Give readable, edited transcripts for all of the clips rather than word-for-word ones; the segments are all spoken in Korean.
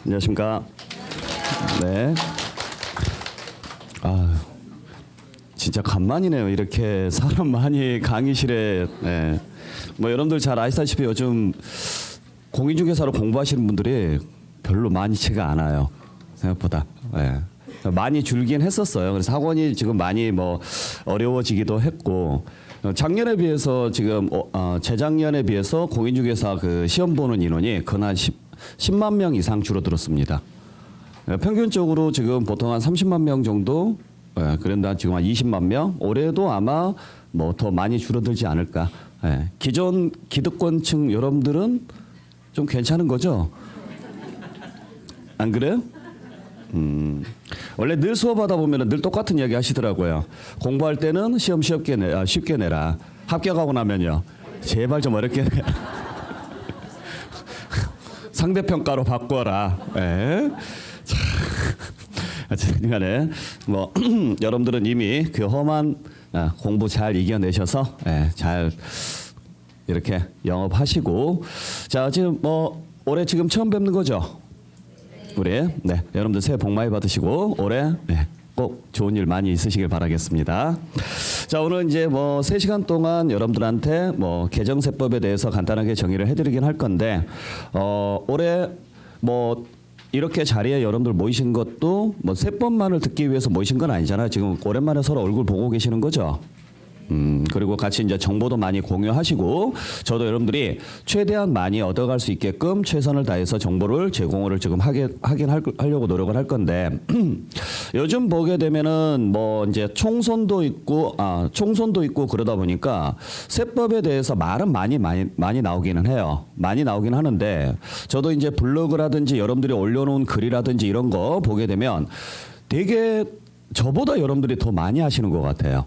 안녕하십니까. 네. 아, 진짜 간만이네요. 이렇게 사람 많이 강의실에. 네. 뭐 여러분들 잘 아시다시피 요즘 공인중개사로 공부하시는 분들이 별로 많지가 않아요. 생각보다. 네. 많이 줄긴 했었어요. 그래서 학원이 지금 많이 뭐 어려워지기도 했고, 작년에 비해서 지금 재작년에 비해서 공인중개사 그 시험 보는 인원이 근한 10만 명 이상 줄어들었습니다. 평균적으로 지금 보통 한 30만 명 정도, 그런데 지금 한 20만 명, 올해도 아마 뭐 더 많이 줄어들지 않을까. 기존 기득권층 여러분들은 좀 괜찮은 거죠? 안 그래요? 원래 늘 수업하다 보면 늘 똑같은 이야기 하시더라고요. 공부할 때는 시험 쉽게 내라. 합격하고 나면요, 제발 좀 어렵게 내라. 상대평가로 바꿔라. 어쨌든 간에 뭐 여러분들은 이미 그 험한 공부 잘 이겨내셔서 잘 이렇게 영업하시고, 자 지금 뭐 올해 지금 처음 뵙는 거죠? 우리 여러분들 새해 복 많이 받으시고 올해 꼭 좋은 일 많이 있으시길 바라겠습니다. 자, 오늘 이제 뭐 3시간 동안 여러분들한테 뭐 계정세법에 대해서 간단하게 정의를 해드리긴 할 건데, 올해 뭐 이렇게 자리에 여러분들 모이신 것도 뭐 세법만을 듣기 위해서 모이신 건 아니잖아요. 지금 오랜만에 서로 얼굴 보고 계시는 거죠. 그리고 같이 이제 정보도 많이 공유하시고, 저도 여러분들이 최대한 많이 얻어갈 수 있게끔 최선을 다해서 정보를 제공을 지금 하려고 노력을 할 건데, 요즘 보게 되면은 뭐 이제 총선도 있고 그러다 보니까 세법에 대해서 말은 많이 나오기는 해요. 많이 나오긴 하는데, 저도 이제 블로그라든지 여러분들이 올려놓은 글이라든지 이런 거 보게 되면 되게 저보다 여러분들이 더 많이 하시는 것 같아요.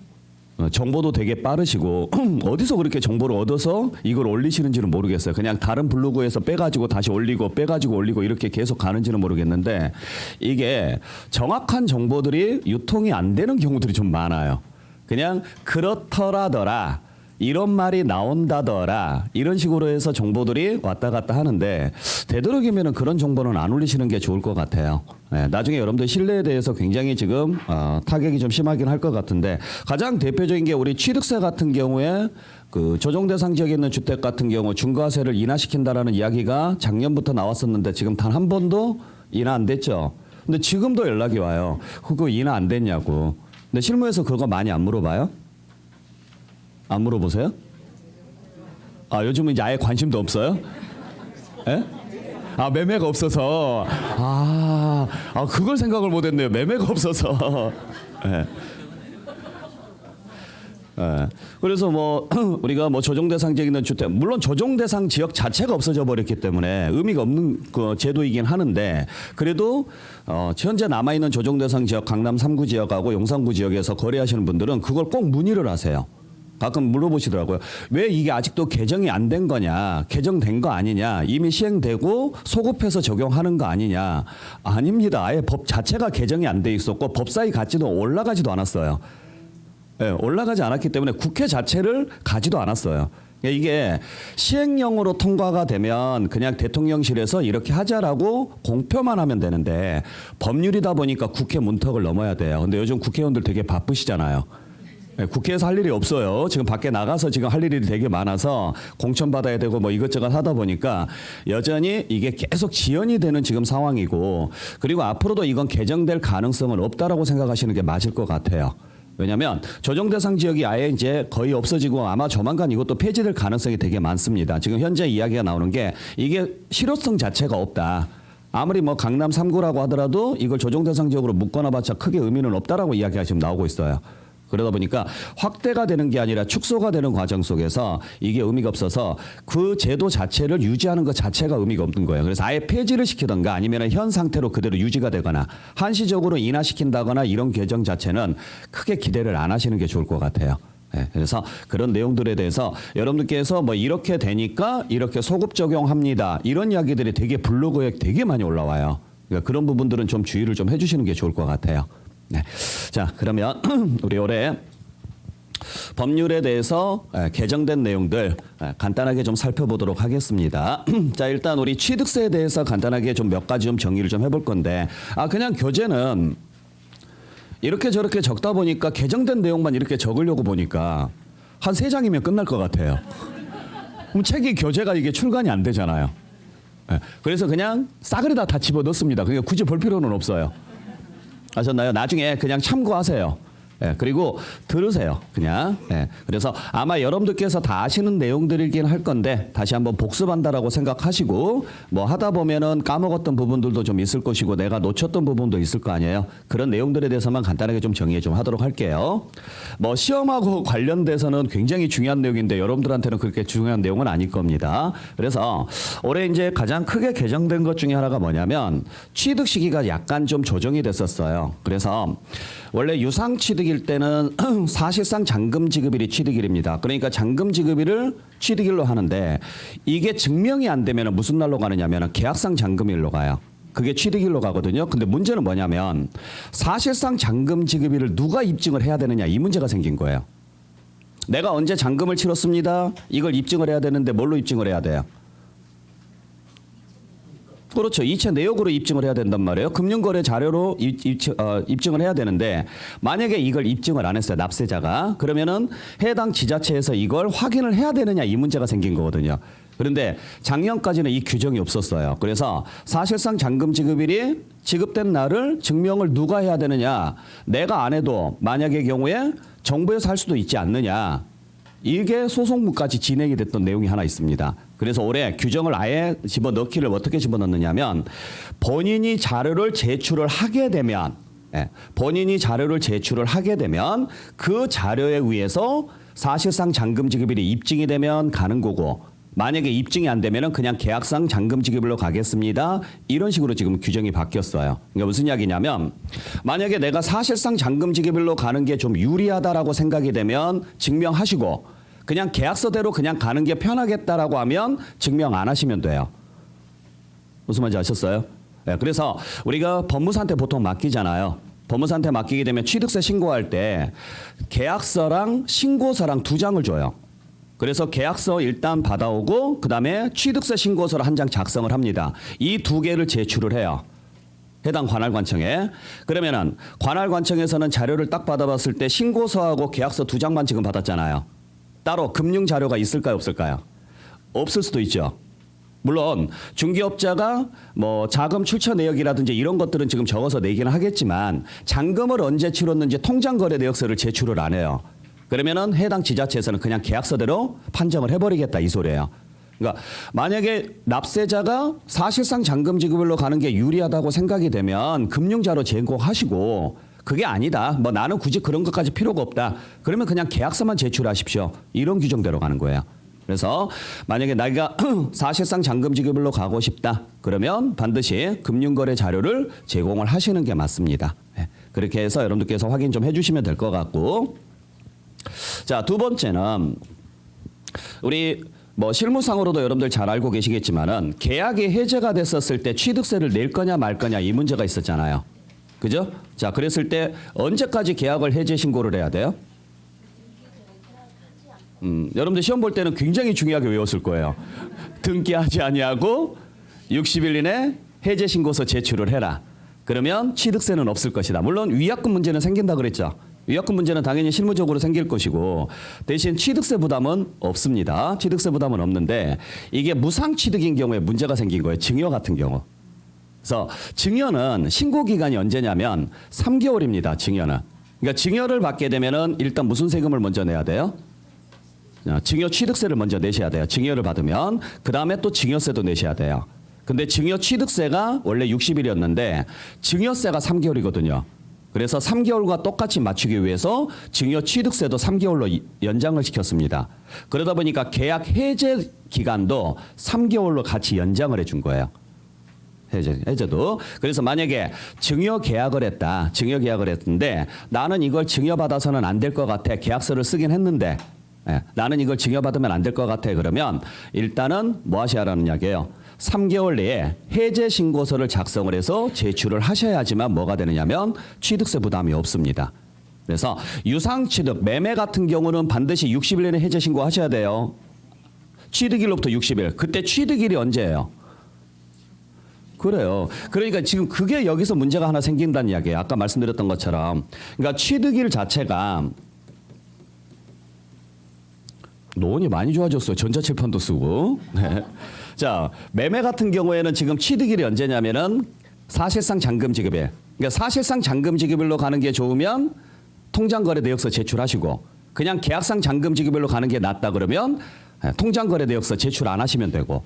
정보도 되게 빠르시고 어디서 그렇게 정보를 얻어서 이걸 올리시는지는 모르겠어요. 그냥 다른 블로그에서 빼가지고 다시 올리고 빼가지고 올리고 이렇게 계속 가는지는 모르겠는데, 이게 정확한 정보들이 유통이 안 되는 경우들이 좀 많아요. 그냥 그렇더라더라, 이런 말이 나온다더라, 이런 식으로 해서 정보들이 왔다 갔다 하는데, 되도록이면 그런 정보는 안 올리시는 게 좋을 것 같아요. 나중에 여러분들 신뢰에 대해서 굉장히 지금 타격이 좀 심하긴 할 것 같은데, 가장 대표적인 게 우리 취득세 같은 경우에 그 조정 대상 지역에 있는 주택 같은 경우 중과세를 인하시킨다라는 이야기가 작년부터 나왔었는데 지금 단 한 번도 인하 안 됐죠. 근데 지금도 연락이 와요. 그거 인하 안 됐냐고. 근데 실무에서 그거 많이 안 물어봐요? 안 물어보세요? 요즘은 이제 아예 관심도 없어요? 예? 매매가 없어서. 그걸 생각을 못했네요. 매매가 없어서. 예. 그래서 뭐 우리가 뭐 조정대상 지역에 있는 주택, 물론 조정대상 지역 자체가 없어져 버렸기 때문에 의미가 없는 그 제도이긴 하는데, 그래도 현재 남아 있는 조정대상 지역 강남 3구 지역하고 용산구 지역에서 거래하시는 분들은 그걸 꼭 문의를 하세요. 가끔 물어보시더라고요. 왜 이게 아직도 개정이 안 된 거냐, 개정된 거 아니냐, 이미 시행되고 소급해서 적용하는 거 아니냐. 아닙니다. 아예 법 자체가 개정이 안 돼 있었고 법사위 가치도 올라가지도 않았어요. 올라가지 않았기 때문에 국회 자체를 가지도 않았어요. 이게 시행령으로 통과가 되면 그냥 대통령실에서 이렇게 하자라고 공표만 하면 되는데, 법률이다 보니까 국회 문턱을 넘어야 돼요. 근데 요즘 국회의원들 되게 바쁘시잖아요. 국회에서 할 일이 없어요. 지금 밖에 나가서 지금 할 일이 되게 많아서 공천 받아야 되고 뭐 이것저것 하다 보니까 여전히 이게 계속 지연이 되는 지금 상황이고, 그리고 앞으로도 이건 개정될 가능성은 없다라고 생각하시는 게 맞을 것 같아요. 왜냐하면 조정 대상 지역이 아예 이제 거의 없어지고 아마 조만간 이것도 폐지될 가능성이 되게 많습니다. 지금 현재 이야기가 나오는 게 이게 실효성 자체가 없다. 아무리 뭐 강남 3구라고 하더라도 이걸 조정 대상 지역으로 묶어놔봤자 크게 의미는 없다라고 이야기가 지금 나오고 있어요. 그러다 보니까 확대가 되는 게 아니라 축소가 되는 과정 속에서 이게 의미가 없어서 그 제도 자체를 유지하는 것 자체가 의미가 없는 거예요. 그래서 아예 폐지를 시키던가 아니면 현 상태로 그대로 유지가 되거나 한시적으로 인하시킨다거나 이런 개정 자체는 크게 기대를 안 하시는 게 좋을 것 같아요. 그래서 그런 내용들에 대해서 여러분들께서 뭐 이렇게 되니까 이렇게 소급 적용합니다, 이런 이야기들이 되게 블로그에 되게 많이 올라와요. 그러니까 그런 부분들은 좀 주의를 좀 해주시는 게 좋을 것 같아요. 자, 그러면 우리 올해 법률에 대해서 개정된 내용들 간단하게 좀 살펴보도록 하겠습니다. 자, 일단 우리 취득세에 대해서 간단하게 좀 몇 가지 좀 정리를 좀 해볼 건데, 그냥 교재는 이렇게 저렇게 적다 보니까 개정된 내용만 이렇게 적으려고 보니까 한 3장이면 끝날 것 같아요. 그럼 책이 교재가 이게 출간이 안 되잖아요. 그래서 그냥 싸그리 다 집어넣습니다. 그러니까 굳이 볼 필요는 없어요. 아셨나요? 나중에 그냥 참고하세요. 그리고 들으세요. 그냥. 그래서 아마 여러분들께서 다 아시는 내용들이긴 할 건데 다시 한번 복습한다라고 생각하시고 뭐 하다 보면은 까먹었던 부분들도 좀 있을 것이고 내가 놓쳤던 부분도 있을 거 아니에요. 그런 내용들에 대해서만 간단하게 좀 정리 좀 하도록 할게요. 뭐 시험하고 관련돼서는 굉장히 중요한 내용인데 여러분들한테는 그렇게 중요한 내용은 아닐 겁니다. 그래서 올해 이제 가장 크게 개정된 것 중에 하나가 뭐냐면 취득 시기가 약간 좀 조정이 됐었어요. 그래서 원래 유상 취득일 때는 사실상 잔금 지급일이 취득일입니다. 그러니까 잔금 지급일을 취득일로 하는데 이게 증명이 안 되면 무슨 날로 가느냐면 계약상 잔금일로 가요. 그게 취득일로 가거든요. 근데 문제는 뭐냐면 사실상 잔금 지급일을 누가 입증을 해야 되느냐 이 문제가 생긴 거예요. 내가 언제 잔금을 치렀습니다. 이걸 입증을 해야 되는데 뭘로 입증을 해야 돼요? 그렇죠. 이체 내역으로 입증을 해야 된단 말이에요. 금융거래 자료로 입증을 해야 되는데 만약에 이걸 입증을 안 했어요. 납세자가. 그러면은 해당 지자체에서 이걸 확인을 해야 되느냐 이 문제가 생긴 거거든요. 그런데 작년까지는 이 규정이 없었어요. 그래서 사실상 잔금 지급일이 지급된 날을 증명을 누가 해야 되느냐. 내가 안 해도 만약의 경우에 정부에서 할 수도 있지 않느냐. 이게 소송문까지 진행이 됐던 내용이 하나 있습니다. 그래서 올해 규정을 아예 집어넣기를 어떻게 집어넣느냐면 본인이 자료를 제출을 하게 되면 본인이 자료를 제출을 하게 되면 그 자료에 의해서 사실상 잔금 지급일이 입증이 되면 가는 거고 만약에 입증이 안 되면 그냥 계약상 잔금 지급일로 가겠습니다. 이런 식으로 지금 규정이 바뀌었어요. 그러니까 무슨 이야기냐면 만약에 내가 사실상 잔금 지급일로 가는 게 좀 유리하다라고 생각이 되면 증명하시고 그냥 계약서대로 그냥 가는 게 편하겠다라고 하면 증명 안 하시면 돼요. 무슨 말인지 아셨어요? 그래서 우리가 법무사한테 보통 맡기잖아요. 법무사한테 맡기게 되면 취득세 신고할 때 계약서랑 신고서랑 2장을 줘요. 그래서 계약서 일단 받아오고 그다음에 취득세 신고서를 1장 작성을 합니다. 이 2개를 제출을 해요. 해당 관할관청에. 그러면은 관할관청에서는 자료를 딱 받아봤을 때 신고서하고 계약서 2장만 지금 받았잖아요. 따로 금융 자료가 있을까요, 없을까요? 없을 수도 있죠. 물론 중개업자가 뭐 자금 출처 내역이라든지 이런 것들은 지금 적어서 내기는 하겠지만 잔금을 언제 치렀는지 통장 거래 내역서를 제출을 안 해요. 그러면은 해당 지자체에서는 그냥 계약서대로 판정을 해버리겠다 이 소리예요. 그러니까 만약에 납세자가 사실상 잔금 지급일로 가는 게 유리하다고 생각이 되면 금융자료 제공하시고 그게 아니다. 뭐 나는 굳이 그런 것까지 필요가 없다. 그러면 그냥 계약서만 제출하십시오. 이런 규정대로 가는 거예요. 그래서 만약에 내가 사실상 잔금 지급일로 가고 싶다. 그러면 반드시 금융거래 자료를 제공을 하시는 게 맞습니다. 그렇게 해서 여러분들께서 확인 좀 해주시면 될 것 같고. 자, 2번째는 우리 뭐 실무상으로도 여러분들 잘 알고 계시겠지만은 계약이 해제가 됐었을 때 취득세를 낼 거냐 말 거냐 이 문제가 있었잖아요. 그죠? 자, 그랬을 때 언제까지 계약을 해제 신고를 해야 돼요? 여러분들 시험 볼 때는 굉장히 중요하게 외웠을 거예요. 등기하지 아니하고 60일 이내 해제 신고서 제출을 해라. 그러면 취득세는 없을 것이다. 물론 위약금 문제는 생긴다 그랬죠. 위약금 문제는 당연히 실무적으로 생길 것이고 대신 취득세 부담은 없습니다. 취득세 부담은 없는데 이게 무상 취득인 경우에 문제가 생긴 거예요. 증여 같은 경우. 그래서 증여는 신고 기간이 언제냐면 3개월입니다. 증여는. 그러니까 증여를 받게 되면은 일단 무슨 세금을 먼저 내야 돼요? 증여 취득세를 먼저 내셔야 돼요. 증여를 받으면 그다음에 또 증여세도 내셔야 돼요. 근데 증여 취득세가 원래 60일이었는데 증여세가 3개월이거든요. 그래서 3개월과 똑같이 맞추기 위해서 증여 취득세도 3개월로 연장을 시켰습니다. 그러다 보니까 계약 해제 기간도 3개월로 같이 연장을 해준 거예요. 해제도. 그래서 만약에 증여 계약을 했다. 증여 계약을 했는데 나는 이걸 증여받아서는 안 될 것 같아. 계약서를 쓰긴 했는데 나는 이걸 증여받으면 안 될 것 같아. 그러면 일단은 뭐 하셔야라는 이야기예요. 3개월 내에 해제 신고서를 작성을 해서 제출을 하셔야지만 뭐가 되느냐면 취득세 부담이 없습니다. 그래서 유상취득, 매매 같은 경우는 반드시 60일 내에 해제 신고하셔야 돼요. 취득일로부터 60일. 그때 취득일이 언제예요? 그래요. 그러니까 지금 그게 여기서 문제가 하나 생긴다는 이야기예요. 아까 말씀드렸던 것처럼. 그러니까 취득일 자체가 노원이 많이 좋아졌어요. 전자칠판도 쓰고. 네. 자, 매매 같은 경우에는 지금 취득일이 언제냐면은 사실상 잔금 지급일. 그러니까 사실상 잔금 지급일로 가는 게 좋으면 통장거래 내역서 제출하시고 그냥 계약상 잔금 지급일로 가는 게 낫다 그러면 통장거래 내역서 제출 안 하시면 되고.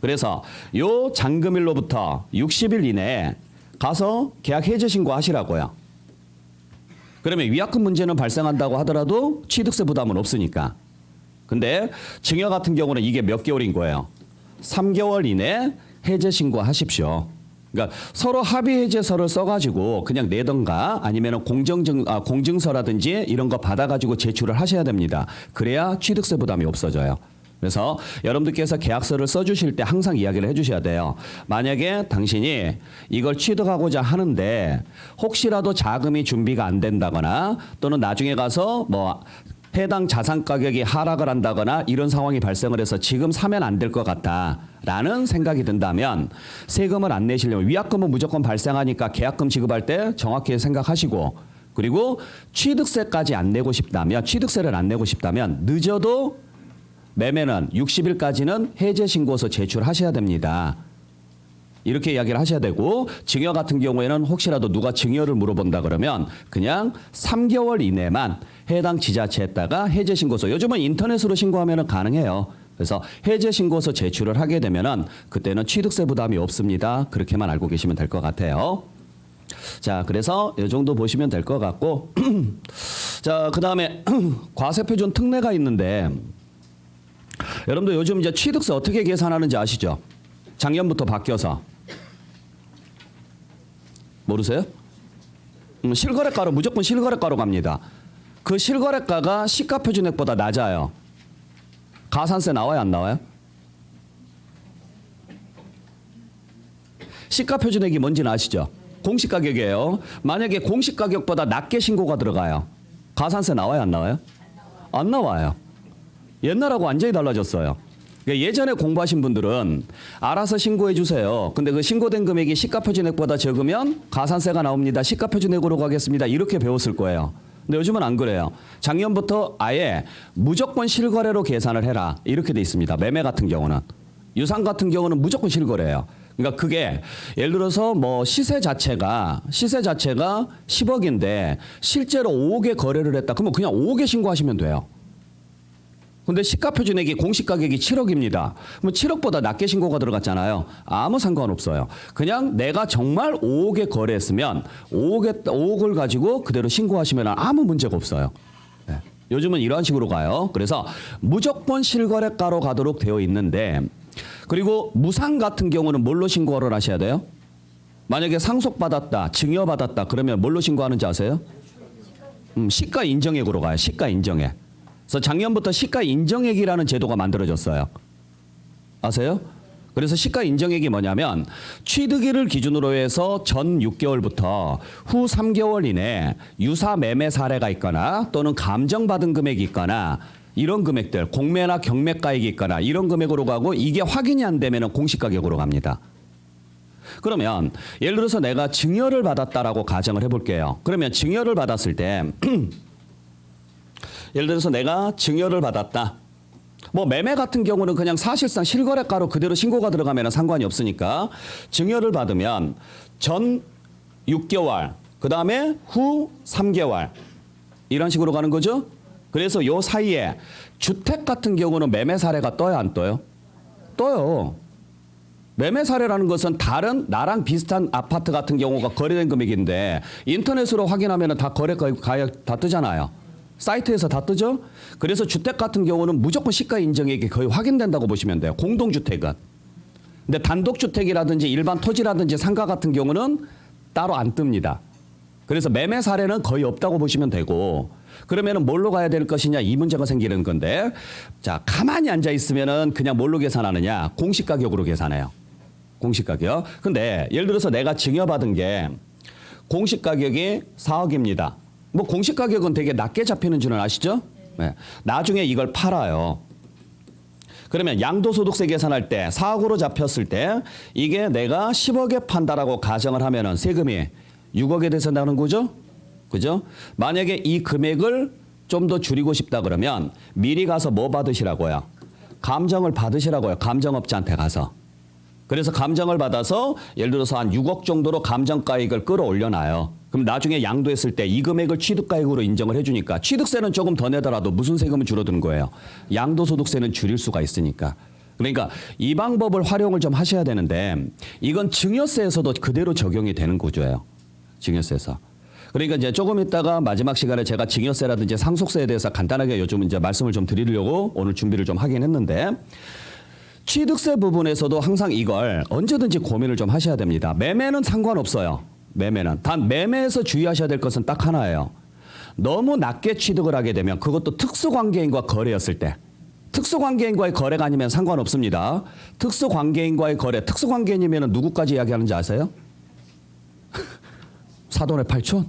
그래서 요 잔금일로부터 60일 이내에 가서 계약 해제 신고하시라고요. 그러면 위약금 문제는 발생한다고 하더라도 취득세 부담은 없으니까. 근데 증여 같은 경우는 이게 몇 개월인 거예요? 3개월 이내 해제 신고하십시오. 그러니까 서로 합의 해제서를 써가지고 그냥 내던가 아니면 공증서라든지 이런 거 받아가지고 제출을 하셔야 됩니다. 그래야 취득세 부담이 없어져요. 그래서 여러분들께서 계약서를 써주실 때 항상 이야기를 해주셔야 돼요. 만약에 당신이 이걸 취득하고자 하는데 혹시라도 자금이 준비가 안 된다거나 또는 나중에 가서 뭐 해당 자산 가격이 하락을 한다거나 이런 상황이 발생을 해서 지금 사면 안 될 것 같다라는 생각이 든다면 세금을 안 내시려면 위약금은 무조건 발생하니까 계약금 지급할 때 정확히 생각하시고 그리고 취득세까지 안 내고 싶다면 취득세를 안 내고 싶다면 늦어도 매매는 60일까지는 해제 신고서 제출하셔야 됩니다. 이렇게 이야기를 하셔야 되고 증여 같은 경우에는 혹시라도 누가 증여를 물어본다 그러면 그냥 3개월 이내만 해당 지자체에다가 해제 신고서 요즘은 인터넷으로 신고하면 가능해요. 그래서 해제 신고서 제출을 하게 되면은 그때는 취득세 부담이 없습니다. 그렇게만 알고 계시면 될 것 같아요. 자, 그래서 이 정도 보시면 될 것 같고 자, 그다음에 과세표준 특례가 있는데 여러분들 요즘 이제 취득세 어떻게 계산하는지 아시죠? 작년부터 바뀌어서 모르세요? 실거래가로 무조건 실거래가로 갑니다. 그 실거래가가 시가표준액보다 낮아요. 가산세 나와요, 안 나와요? 시가표준액이 뭔지는 아시죠? 공시가격이에요. 만약에 공시가격보다 낮게 신고가 들어가요. 가산세 나와요, 안 나와요? 안 나와요. 옛날하고 완전히 달라졌어요. 그러니까 예전에 공부하신 분들은 알아서 신고해 주세요. 근데 그 신고된 금액이 시가표준액보다 적으면 가산세가 나옵니다. 시가표준액으로 가겠습니다. 이렇게 배웠을 거예요. 근데 요즘은 안 그래요. 작년부터 아예 무조건 실거래로 계산을 해라. 이렇게 돼 있습니다. 매매 같은 경우는. 유상 같은 경우는 무조건 실거래예요. 그러니까 그게 예를 들어서 뭐 시세 자체가 10억인데 실제로 5억에 거래를 했다. 그러면 그냥 5억에 신고하시면 돼요. 근데 시가표준액이 공시가격이 7억입니다. 그럼 7억보다 낮게 신고가 들어갔잖아요. 아무 상관없어요. 그냥 내가 정말 5억에 거래했으면 5억을 가지고 그대로 신고하시면 아무 문제가 없어요. 네. 요즘은 이런 식으로 가요. 그래서 무조건 실거래가로 가도록 되어 있는데 그리고 무상 같은 경우는 뭘로 신고를 하셔야 돼요? 만약에 상속받았다, 증여받았다 그러면 뭘로 신고하는지 아세요? 시가 인정액으로 가요. 시가 인정액. 그래서 작년부터 시가 인정액이라는 제도가 만들어졌어요. 아세요? 그래서 시가 인정액이 뭐냐면 취득일을 기준으로 해서 전 6개월부터 후 3개월 이내 유사 매매 사례가 있거나 또는 감정받은 금액이 있거나 이런 금액들 공매나 경매가액이 있거나 이런 금액으로 가고 이게 확인이 안 되면 공시가격으로 갑니다. 그러면 예를 들어서 내가 증여를 받았다라고 가정을 해볼게요. 그러면 증여를 받았을 때 예를 들어서 내가 증여를 받았다. 뭐 매매 같은 경우는 그냥 사실상 실거래가로 그대로 신고가 들어가면 상관이 없으니까 증여를 받으면 전 6개월 그다음에 후 3개월 이런 식으로 가는 거죠. 그래서 요 사이에 주택 같은 경우는 매매 사례가 떠요, 안 떠요? 떠요. 매매 사례라는 것은 다른 나랑 비슷한 아파트 같은 경우가 거래된 금액인데 인터넷으로 확인하면 다 거래가액 다 뜨잖아요. 사이트에서 다 뜨죠? 그래서 주택 같은 경우는 무조건 시가 인정액이 거의 확인된다고 보시면 돼요. 공동주택은. 근데 단독주택이라든지 일반 토지라든지 상가 같은 경우는 따로 안 뜹니다. 그래서 매매 사례는 거의 없다고 보시면 되고 그러면은 뭘로 가야 될 것이냐 이 문제가 생기는 건데 자 가만히 앉아 있으면은 그냥 뭘로 계산하느냐 공시가격으로 계산해요. 공시가격. 근데 예를 들어서 내가 증여받은 게 공시가격이 4억입니다. 뭐 공시 가격은 되게 낮게 잡히는 줄은 아시죠? 네. 나중에 이걸 팔아요. 그러면 양도소득세 계산할 때 4억으로 잡혔을 때 이게 내가 10억에 판다라고 가정을 하면은 세금이 6억에 대해서 나는 거죠? 그죠? 만약에 이 금액을 좀 더 줄이고 싶다 그러면 미리 가서 뭐 받으시라고요? 감정을 받으시라고요. 감정업자한테 가서. 그래서 감정을 받아서 예를 들어서 한 6억 정도로 감정가액을 끌어올려놔요. 그럼 나중에 양도했을 때 이 금액을 취득가액으로 인정을 해주니까 취득세는 조금 더 내더라도 무슨 세금은 줄어드는 거예요? 양도소득세는 줄일 수가 있으니까. 그러니까 이 방법을 활용을 좀 하셔야 되는데 이건 증여세에서도 그대로 적용이 되는 구조예요. 증여세에서. 그러니까 이제 조금 있다가 마지막 시간에 제가 증여세라든지 상속세에 대해서 간단하게 요즘 이제 말씀을 좀 드리려고 오늘 준비를 좀 하긴 했는데 취득세 부분에서도 항상 이걸 언제든지 고민을 좀 하셔야 됩니다. 매매는 상관없어요. 매매는. 단 매매에서 주의하셔야 될 것은 딱 하나예요. 너무 낮게 취득을 하게 되면 그것도 특수관계인과 거래였을 때 특수관계인과의 거래가 아니면 상관없습니다. 특수관계인과의 거래, 특수관계인이면 누구까지 이야기하는지 아세요? 사돈의 팔촌?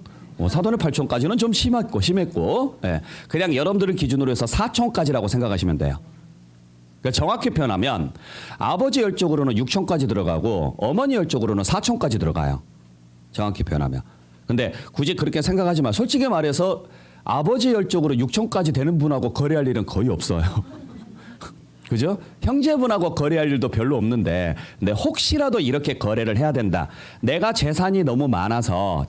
사돈의 팔촌까지는 좀 심했고 예. 그냥 여러분들을 기준으로 해서 사촌까지라고 생각하시면 돼요. 그러니까 정확히 표현하면 아버지 혈족으로는 6촌까지 들어가고 어머니 혈족으로는 4촌까지 들어가요. 정확히 표현하면. 근데 굳이 그렇게 생각하지 마. 솔직히 말해서 아버지 혈족으로 6촌까지 되는 분하고 거래할 일은 거의 없어요. 그죠? 형제분하고 거래할 일도 별로 없는데 근데 혹시라도 이렇게 거래를 해야 된다. 내가 재산이 너무 많아서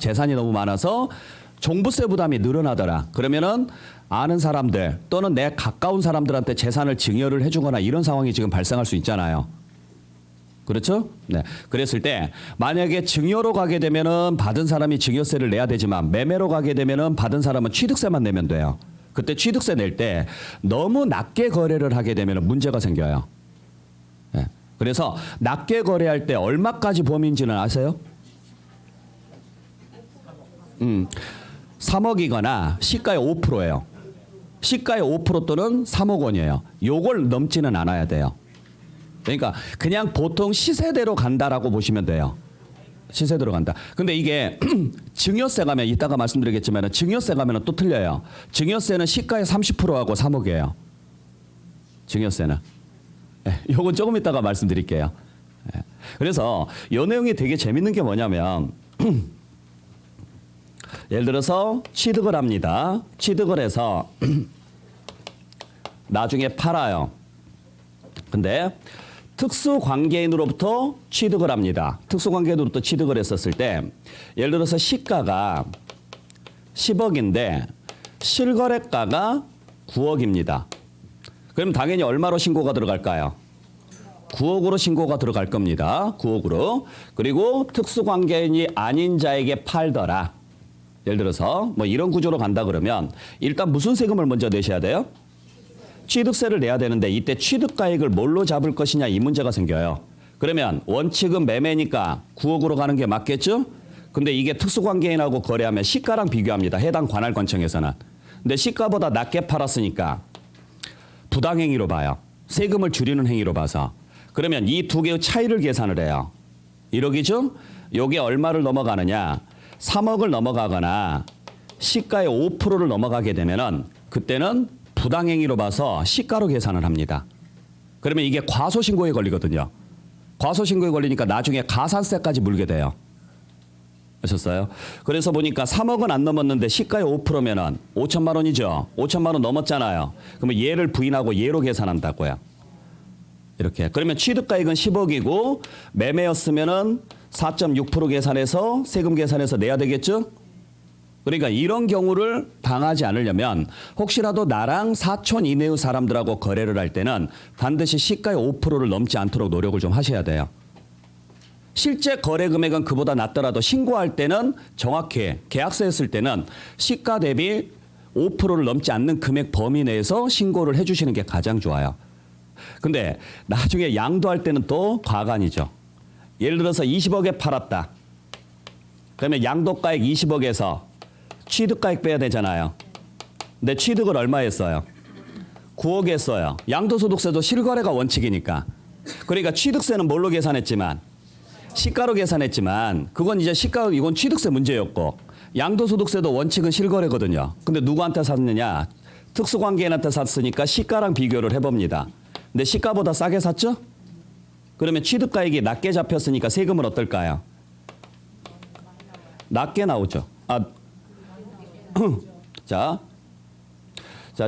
종부세 부담이 늘어나더라. 그러면은 아는 사람들 또는 내 가까운 사람들한테 재산을 증여를 해주거나 이런 상황이 지금 발생할 수 있잖아요. 그렇죠? 네. 그랬을 때 만약에 증여로 가게 되면은 받은 사람이 증여세를 내야 되지만 매매로 가게 되면은 받은 사람은 취득세만 내면 돼요. 그때 취득세 낼 때 너무 낮게 거래를 하게 되면 문제가 생겨요. 네. 그래서 낮게 거래할 때 얼마까지 범위인지는 아세요? 3억이거나 시가의 5%예요. 시가의 5% 또는 3억 원이에요. 요걸 넘지는 않아야 돼요. 그러니까 그냥 보통 시세대로 간다라고 보시면 돼요. 시세대로 간다. 근데 이게 증여세 가면 이따가 말씀드리겠지만 증여세 가면 또 틀려요. 증여세는 시가의 30%하고 3억이에요. 증여세는. 네, 요건 조금 이따가 말씀드릴게요. 네. 그래서 요 내용이 되게 재밌는 게 뭐냐면 예를 들어서 취득을 합니다. 취득을 해서 나중에 팔아요. 근데 특수관계인으로부터 취득을 합니다. 특수관계인으로부터 취득을 했었을 때 예를 들어서 시가가 10억인데 실거래가가 9억입니다. 그럼 당연히 얼마로 신고가 들어갈까요? 9억으로 신고가 들어갈 겁니다. 9억으로. 그리고 특수관계인이 아닌 자에게 팔더라. 예를 들어서 뭐 이런 구조로 간다 그러면 일단 무슨 세금을 먼저 내셔야 돼요? 취득세를 내야 되는데 이때 취득가액을 뭘로 잡을 것이냐 이 문제가 생겨요. 그러면 원칙은 매매니까 9억으로 가는 게 맞겠죠? 근데 이게 특수관계인하고 거래하면 시가랑 비교합니다. 해당 관할권청에서는. 근데 시가보다 낮게 팔았으니까 부당행위로 봐요. 세금을 줄이는 행위로 봐서. 그러면 이 두 개의 차이를 계산을 해요. 1억이죠? 요게 얼마를 넘어가느냐? 3억을 넘어가거나 시가의 5%를 넘어가게 되면은 그때는 부당행위로 봐서 시가로 계산을 합니다. 그러면 이게 과소신고에 걸리거든요. 과소신고에 걸리니까 나중에 가산세까지 물게 돼요. 아셨어요? 그래서 보니까 3억은 안 넘었는데 시가의 5%면은 5천만 원이죠. 5천만 원 넘었잖아요. 그러면 얘를 부인하고 얘로 계산한다고요. 이렇게. 그러면 취득가액은 10억이고 매매였으면은 4.6% 계산해서 세금 계산해서 내야 되겠죠? 그러니까 이런 경우를 당하지 않으려면 혹시라도 나랑 사촌 이내의 사람들하고 거래를 할 때는 반드시 시가의 5%를 넘지 않도록 노력을 좀 하셔야 돼요. 실제 거래 금액은 그보다 낮더라도 신고할 때는 정확히 계약서 했을 때는 시가 대비 5%를 넘지 않는 금액 범위 내에서 신고를 해주시는 게 가장 좋아요. 근데 나중에 양도할 때는 또 과간이죠. 예를 들어서 20억에 팔았다. 그러면 양도가액 20억에서 취득가액 빼야 되잖아요. 근데 취득을 얼마 했어요? 9억 했어요. 양도소득세도 실거래가 원칙이니까. 그러니까 취득세는 뭘로 계산했지만 시가로 계산했지만 그건 이제 시가 이건 취득세 문제였고 양도소득세도 원칙은 실거래거든요. 근데 누구한테 샀느냐? 특수관계인한테 샀으니까 시가랑 비교를 해봅니다. 근데 시가보다 싸게 샀죠? 그러면 취득가액이 낮게 잡혔으니까 세금은 어떨까요? 낮게 나오죠. 자,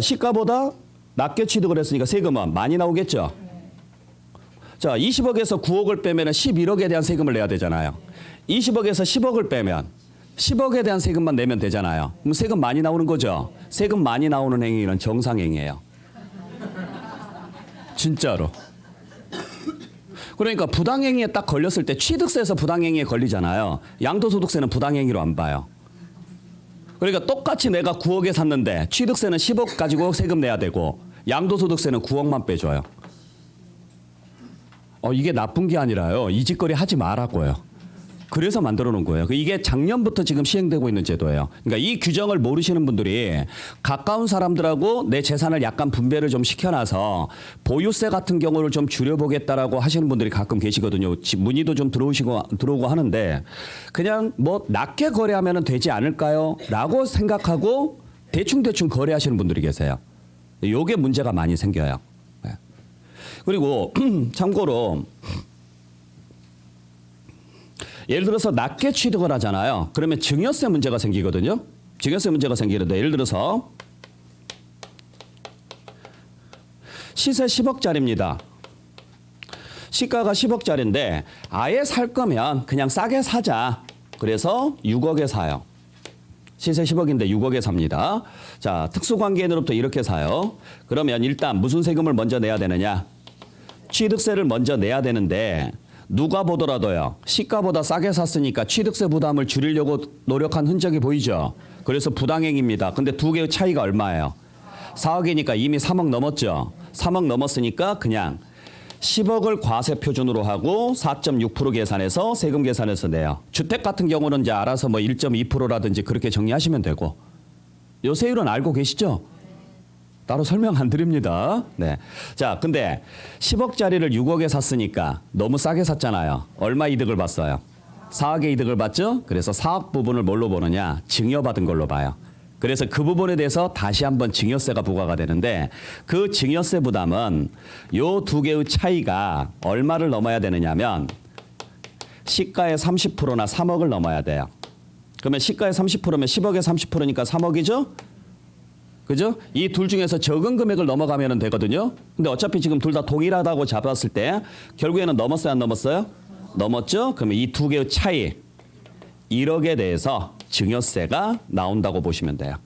시가보다 낮게 취득을 했으니까 세금은 많이 나오겠죠. 자, 20억에서 9억을 빼면 11억에 대한 세금을 내야 되잖아요. 20억에서 10억을 빼면 10억에 대한 세금만 내면 되잖아요. 그럼 세금 많이 나오는 거죠. 세금 많이 나오는 행위는 정상행위예요. 진짜로. 그러니까 부당행위에 딱 걸렸을 때 취득세에서 부당행위에 걸리잖아요. 양도소득세는 부당행위로 안 봐요. 그러니까 똑같이 내가 9억에 샀는데 취득세는 10억 가지고 세금 내야 되고 양도소득세는 9억만 빼줘요. 이게 나쁜 게 아니라요. 이 짓거리 하지 말라고요. 그래서 만들어 놓은 거예요. 이게 작년부터 지금 시행되고 있는 제도예요. 그러니까 이 규정을 모르시는 분들이 가까운 사람들하고 내 재산을 약간 분배를 좀 시켜놔서 보유세 같은 경우를 좀 줄여보겠다라고 하시는 분들이 가끔 계시거든요. 문의도 좀 들어오고 하는데 그냥 뭐 낮게 거래하면 되지 않을까요? 라고 생각하고 대충 거래하시는 분들이 계세요. 요게 문제가 많이 생겨요. 그리고 참고로 예를 들어서 낮게 취득을 하잖아요. 그러면 증여세 문제가 생기거든요. 증여세 문제가 생기는데 예를 들어서 시세 10억짜리입니다. 시가가 10억짜리인데 아예 살 거면 그냥 싸게 사자. 그래서 6억에 사요. 시세 10억인데 6억에 삽니다. 자, 특수관계인으로부터 이렇게 사요. 그러면 일단 무슨 세금을 먼저 내야 되느냐? 취득세를 먼저 내야 되는데 누가 보더라도요. 시가보다 싸게 샀으니까 취득세 부담을 줄이려고 노력한 흔적이 보이죠. 그래서 부당행위입니다. 근데 두 개의 차이가 얼마예요? 4억이니까 이미 3억 넘었죠. 3억 넘었으니까 그냥 10억을 과세 표준으로 하고 4.6% 계산해서 세금 계산해서 내요. 주택 같은 경우는 이제 알아서 뭐 1.2%라든지 그렇게 정리하시면 되고. 요 세율은 알고 계시죠? 따로 설명 안 드립니다. 네. 자, 근데 10억짜리를 6억에 샀으니까 너무 싸게 샀잖아요. 얼마 이득을 봤어요? 4억의 이득을 봤죠? 그래서 4억 부분을 뭘로 보느냐? 증여받은 걸로 봐요. 그래서 그 부분에 대해서 다시 한번 증여세가 부과가 되는데 그 증여세 부담은 요 두 개의 차이가 얼마를 넘어야 되느냐면 시가의 30%나 3억을 넘어야 돼요. 그러면 시가의 30%면 10억의 30%니까 3억이죠? 그죠? 이 둘 중에서 적은 금액을 넘어가면 되거든요. 근데 어차피 지금 둘 다 동일하다고 잡았을 때 결국에는 넘었어요, 안 넘었어요? 넘었죠? 그러면 이 두 개의 차이 1억에 대해서 증여세가 나온다고 보시면 돼요.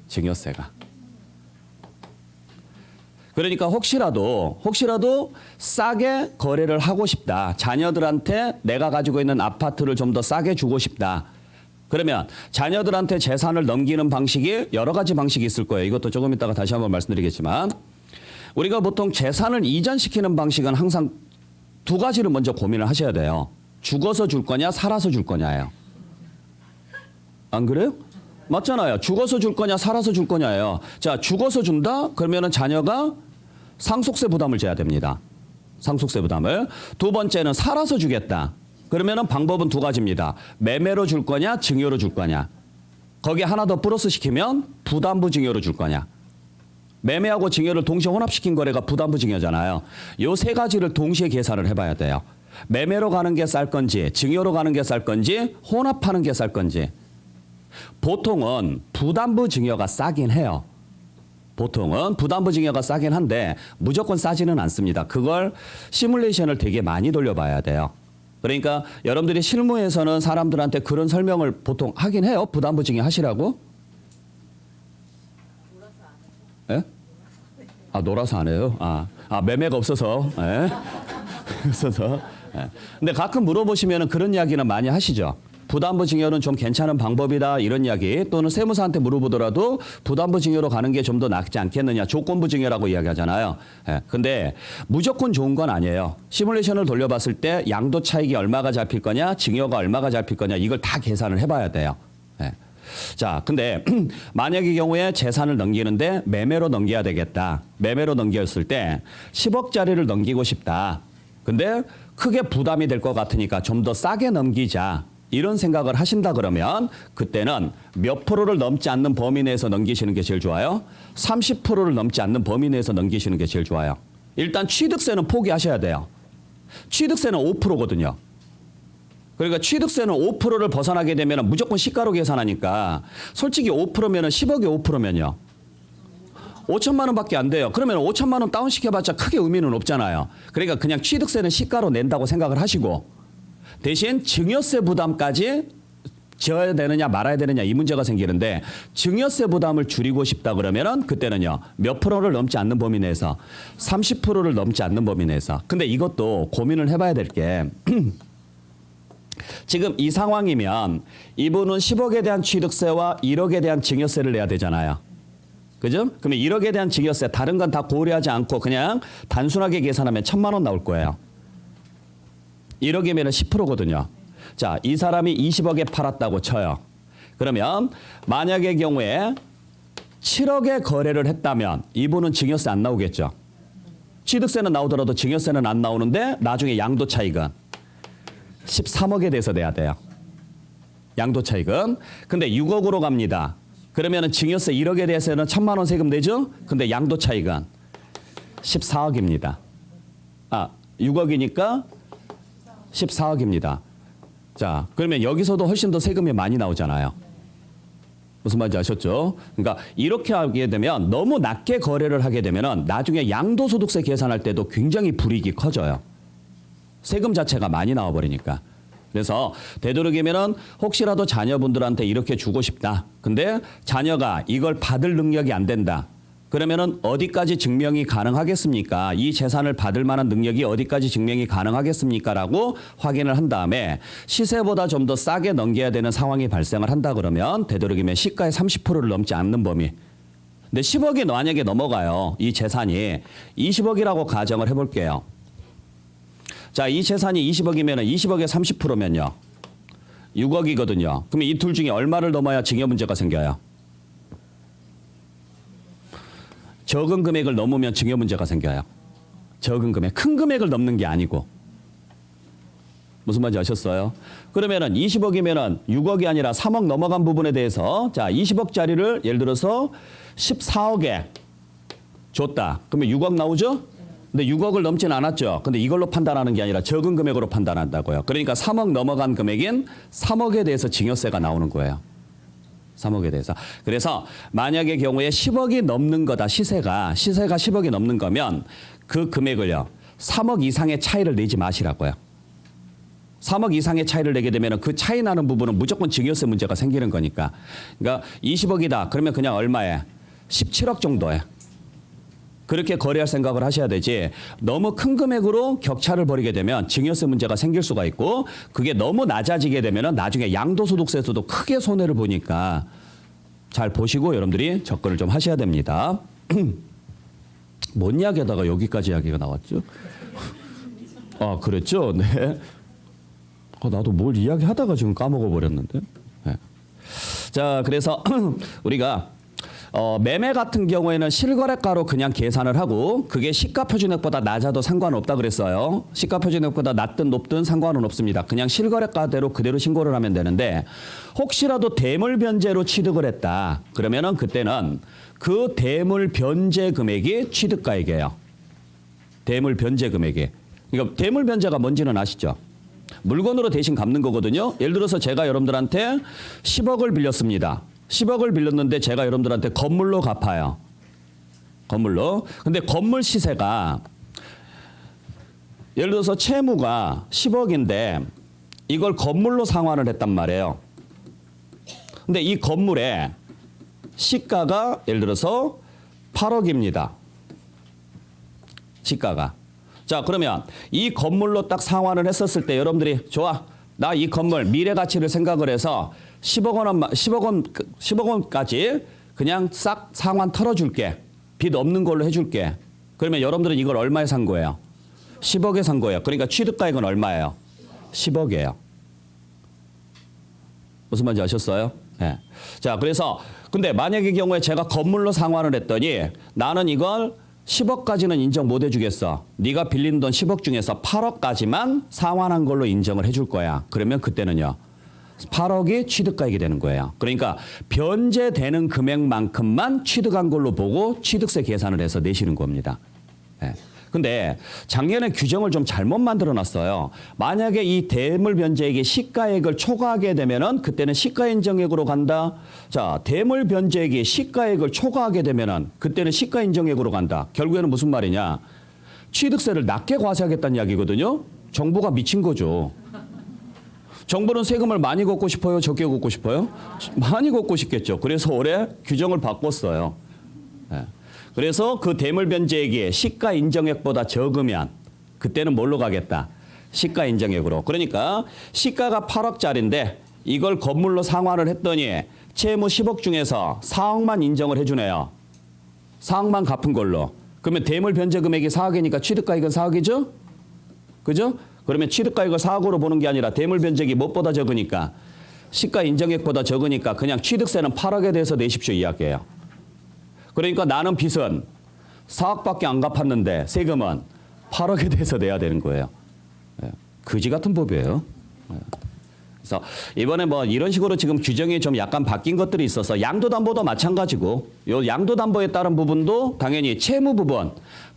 증여세가. 그러니까 혹시라도 싸게 거래를 하고 싶다. 자녀들한테 내가 가지고 있는 아파트를 좀 더 싸게 주고 싶다. 그러면 자녀들한테 재산을 넘기는 방식이 여러 가지 방식이 있을 거예요. 이것도 조금 이따가 다시 한번 말씀드리겠지만 우리가 보통 재산을 이전시키는 방식은 항상 두 가지를 먼저 고민을 하셔야 돼요. 죽어서 줄 거냐, 살아서 줄 거냐예요. 안 그래요? 맞잖아요. 죽어서 줄 거냐, 살아서 줄 거냐예요. 자, 죽어서 준다? 그러면은 자녀가 상속세 부담을 져야 됩니다. 상속세 부담을. 두 번째는 살아서 주겠다. 그러면은 방법은 두 가지입니다. 매매로 줄 거냐, 증여로 줄 거냐. 거기에 하나 더 플러스 시키면 부담부 증여로 줄 거냐. 매매하고 증여를 동시에 혼합시킨 거래가 부담부 증여잖아요. 요 세 가지를 동시에 계산을 해봐야 돼요. 매매로 가는 게 쌀 건지, 증여로 가는 게 쌀 건지, 혼합하는 게 쌀 건지. 보통은 부담부 증여가 싸긴 해요. 보통은 부담부 증여가 싸긴 한데 무조건 싸지는 않습니다. 그걸 시뮬레이션을 되게 많이 돌려봐야 돼요. 그러니까 여러분들이 실무에서는 사람들한테 그런 설명을 보통 하긴 해요. 부담부 증여 하시라고. 예? 놀아서 안 해요. 매매가 없어서. 예? 없어서. 예. 근데 가끔 물어보시면 그런 이야기는 많이 하시죠. 부담부 증여는 좀 괜찮은 방법이다 이런 이야기 또는 세무사한테 물어보더라도 부담부 증여로 가는 게 좀 더 낫지 않겠느냐 조건부 증여라고 이야기하잖아요. 예, 근데 무조건 좋은 건 아니에요. 시뮬레이션을 돌려봤을 때 양도 차익이 얼마가 잡힐 거냐 증여가 얼마가 잡힐 거냐 이걸 다 계산을 해봐야 돼요. 예. 자, 근데 만약의 경우에 재산을 넘기는데 매매로 넘겨야 되겠다. 매매로 넘겼을 때 10억짜리를 넘기고 싶다. 근데 크게 부담이 될 것 같으니까 좀 더 싸게 넘기자. 이런 생각을 하신다 그러면 그때는 몇 프로를 넘지 않는 범위 내에서 넘기시는 게 제일 좋아요? 30%를 넘지 않는 범위 내에서 넘기시는 게 제일 좋아요. 일단 취득세는 포기하셔야 돼요. 취득세는 5%거든요. 그러니까 취득세는 5%를 벗어나게 되면 무조건 시가로 계산하니까 솔직히 5%면은 10억에 5%면요. 5천만 원밖에 안 돼요. 그러면 5천만 원 다운시켜봤자 크게 의미는 없잖아요. 그러니까 그냥 취득세는 시가로 낸다고 생각을 하시고 대신 증여세 부담까지 지어야 되느냐 말아야 되느냐 이 문제가 생기는데 증여세 부담을 줄이고 싶다 그러면은 그때는요. 몇 프로를 넘지 않는 범위 내에서 30%를 넘지 않는 범위 내에서. 근데 이것도 고민을 해봐야 될 게 지금 이 상황이면 이분은 10억에 대한 취득세와 1억에 대한 증여세를 내야 되잖아요. 그죠? 그러면 1억에 대한 증여세 다른 건 다 고려하지 않고 그냥 단순하게 계산하면 1,000만 원 나올 거예요. 1억이면 10%거든요. 자, 이 사람이 20억에 팔았다고 쳐요. 그러면 만약의 경우에 7억에 거래를 했다면 이분은 증여세 안 나오겠죠. 취득세는 나오더라도 증여세는 안 나오는데 나중에 양도 차익은 13억에 대해서 내야 돼요. 양도 차익은. 근데 6억으로 갑니다. 그러면 증여세 1억에 대해서는 1,000만 원 세금 내죠. 근데 양도 차익은 14억입니다. 6억이니까 14억입니다. 자, 그러면 여기서도 훨씬 더 세금이 많이 나오잖아요. 무슨 말인지 아셨죠? 그러니까 이렇게 하게 되면 너무 낮게 거래를 하게 되면 나중에 양도소득세 계산할 때도 굉장히 불이익이 커져요. 세금 자체가 많이 나와버리니까. 그래서 되도록이면은 혹시라도 자녀분들한테 이렇게 주고 싶다. 근데 자녀가 이걸 받을 능력이 안 된다. 그러면은 어디까지 증명이 가능하겠습니까? 이 재산을 받을 만한 능력이 어디까지 증명이 가능하겠습니까? 라고 확인을 한 다음에 시세보다 좀 더 싸게 넘겨야 되는 상황이 발생을 한다 그러면 되도록이면 시가의 30%를 넘지 않는 범위. 근데 10억이 만약에 넘어가요. 이 재산이 20억이라고 가정을 해볼게요. 자, 이 재산이 20억이면 20억에 30%면요. 6억이거든요. 그러면 이 둘 중에 얼마를 넘어야 증여 문제가 생겨요? 적은 금액을 넘으면 증여 문제가 생겨요. 적은 금액. 큰 금액을 넘는 게 아니고. 무슨 말인지 아셨어요? 그러면은 20억이면은 6억이 아니라 3억 넘어간 부분에 대해서 자, 20억짜리를 예를 들어서 14억에 줬다. 그러면 6억 나오죠? 근데 6억을 넘지는 않았죠. 근데 이걸로 판단하는 게 아니라 적은 금액으로 판단한다고요. 그러니까 3억 넘어간 금액인 3억에 대해서 증여세가 나오는 거예요. 3억에 대해서. 그래서 만약의 경우에 10억이 넘는 거다. 시세가 10억이 넘는 거면 그 금액을요. 3억 이상의 차이를 내지 마시라고요. 3억 이상의 차이를 내게 되면 그 차이 나는 부분은 무조건 증여세 문제가 생기는 거니까. 그러니까 20억이다. 그러면 그냥 얼마에? 17억 정도에. 그렇게 거래할 생각을 하셔야 되지 너무 큰 금액으로 격차를 벌이게 되면 증여세 문제가 생길 수가 있고 그게 너무 낮아지게 되면 나중에 양도소득세에서도 크게 손해를 보니까 잘 보시고 여러분들이 접근을 좀 하셔야 됩니다. 뭔 이야기하다가 여기까지 이야기가 나왔죠? 그랬죠? 네. 나도 뭘 이야기하다가 지금 까먹어 버렸는데. 네. 자, 그래서 우리가 매매 같은 경우에는 실거래가로 그냥 계산을 하고 그게 시가표준액보다 낮아도 상관없다 그랬어요. 시가표준액보다 낮든 높든 상관은 없습니다. 그냥 실거래가대로 그대로 신고를 하면 되는데 혹시라도 대물 변제로 취득을 했다. 그러면은 그때는 그 대물 변제 금액이 취득가액이에요. 대물 변제 금액이. 그러니까 대물 변제가 뭔지는 아시죠? 물건으로 대신 갚는 거거든요. 예를 들어서 제가 여러분들한테 10억을 빌렸습니다. 10억을 빌렸는데 제가 여러분들한테 건물로 갚아요. 건물로. 근데 건물 시세가 예를 들어서 채무가 10억인데 이걸 건물로 상환을 했단 말이에요. 근데 이 건물의 시가가 예를 들어서 8억입니다. 시가가. 자, 그러면 이 건물로 딱 상환을 했었을 때 여러분들이 좋아. 나 이 건물 미래 가치를 생각을 해서 10억 원까지 그냥 싹 상환 털어줄게. 빚 없는 걸로 해줄게. 그러면 여러분들은 이걸 얼마에 산 거예요? 10억에 산 거예요. 그러니까 취득가액은 얼마예요? 10억이에요. 무슨 말인지 아셨어요? 네. 자, 그래서 근데 만약의 경우에 제가 건물로 상환을 했더니 나는 이걸 10억까지는 인정 못 해주겠어. 네가 빌린 돈 10억 중에서 8억까지만 상환한 걸로 인정을 해줄 거야. 그러면 그때는요. 8억이 취득가액이 되는 거예요. 그러니까 변제되는 금액만큼만 취득한 걸로 보고 취득세 계산을 해서 내시는 겁니다. 예. 근데 작년에 규정을 좀 잘못 만들어 놨어요. 만약에 이 대물 변제액이 시가액을 초과하게 되면은 그때는 시가 인정액으로 간다. 자, 대물 변제액이 시가액을 초과하게 되면은 그때는 시가 인정액으로 간다. 결국에는 무슨 말이냐? 취득세를 낮게 과세하겠다는 이야기거든요. 정부가 미친 거죠. 정부는 세금을 많이 걷고 싶어요? 적게 걷고 싶어요? 많이 걷고 싶겠죠. 그래서 올해 규정을 바꿨어요. 예. 그래서 그 대물 변제액이 시가 인정액보다 적으면 그때는 뭘로 가겠다? 시가 인정액으로. 그러니까 시가가 8억짜리인데 이걸 건물로 상환을 했더니 채무 10억 중에서 4억만 인정을 해주네요. 4억만 갚은 걸로. 그러면 대물 변제 금액이 4억이니까 취득가액은 4억이죠? 그죠? 그러면 취득가액을 4억으로 보는 게 아니라 대물 변제액이 무엇보다 적으니까 시가 인정액보다 적으니까 그냥 취득세는 8억에 대해서 내십시오 이야기예요. 그러니까 나는 빚은 4억밖에 안 갚았는데 세금은 8억에 대해서 내야 되는 거예요. 거지 같은 법이에요. 그래서 이번에 뭐 이런 식으로 지금 규정이 좀 약간 바뀐 것들이 있어서 양도담보도 마찬가지고 요 양도담보에 따른 부분도 당연히 채무 부분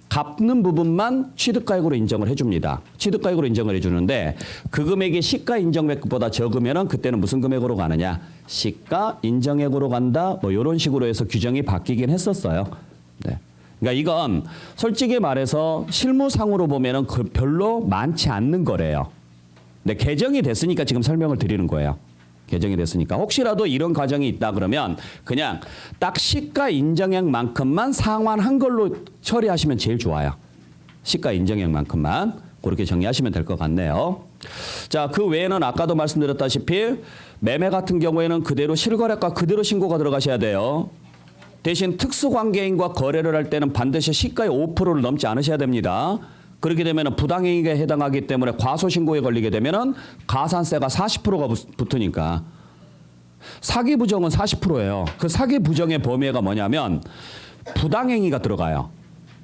갚는 부분만 취득가액으로 인정을 해줍니다. 취득가액으로 인정을 해주는데 그 금액이 시가 인정액보다 적으면은 그때는 무슨 금액으로 가느냐? 시가 인정액으로 간다. 뭐 이런 식으로 해서 규정이 바뀌긴 했었어요. 네. 그러니까 이건 솔직히 말해서 실무상으로 보면은 별로 많지 않는 거래요. 근데 개정이 됐으니까 지금 설명을 드리는 거예요. 개정이 됐으니까 혹시라도 이런 과정이 있다 그러면 그냥 딱 시가 인정액만큼만 상환한 걸로 처리하시면 제일 좋아요. 시가 인정액만큼만 그렇게 정리하시면 될 것 같네요. 자, 그 외에는 아까도 말씀드렸다시피 매매 같은 경우에는 그대로 실거래가 그대로 신고가 들어가셔야 돼요. 대신 특수관계인과 거래를 할 때는 반드시 시가의 5%를 넘지 않으셔야 됩니다. 그렇게 되면 부당행위에 해당하기 때문에 과소신고에 걸리게 되면 가산세가 40%가 붙으니까 사기 부정은 40%예요. 그 사기 부정의 범위가 뭐냐면 부당행위가 들어가요.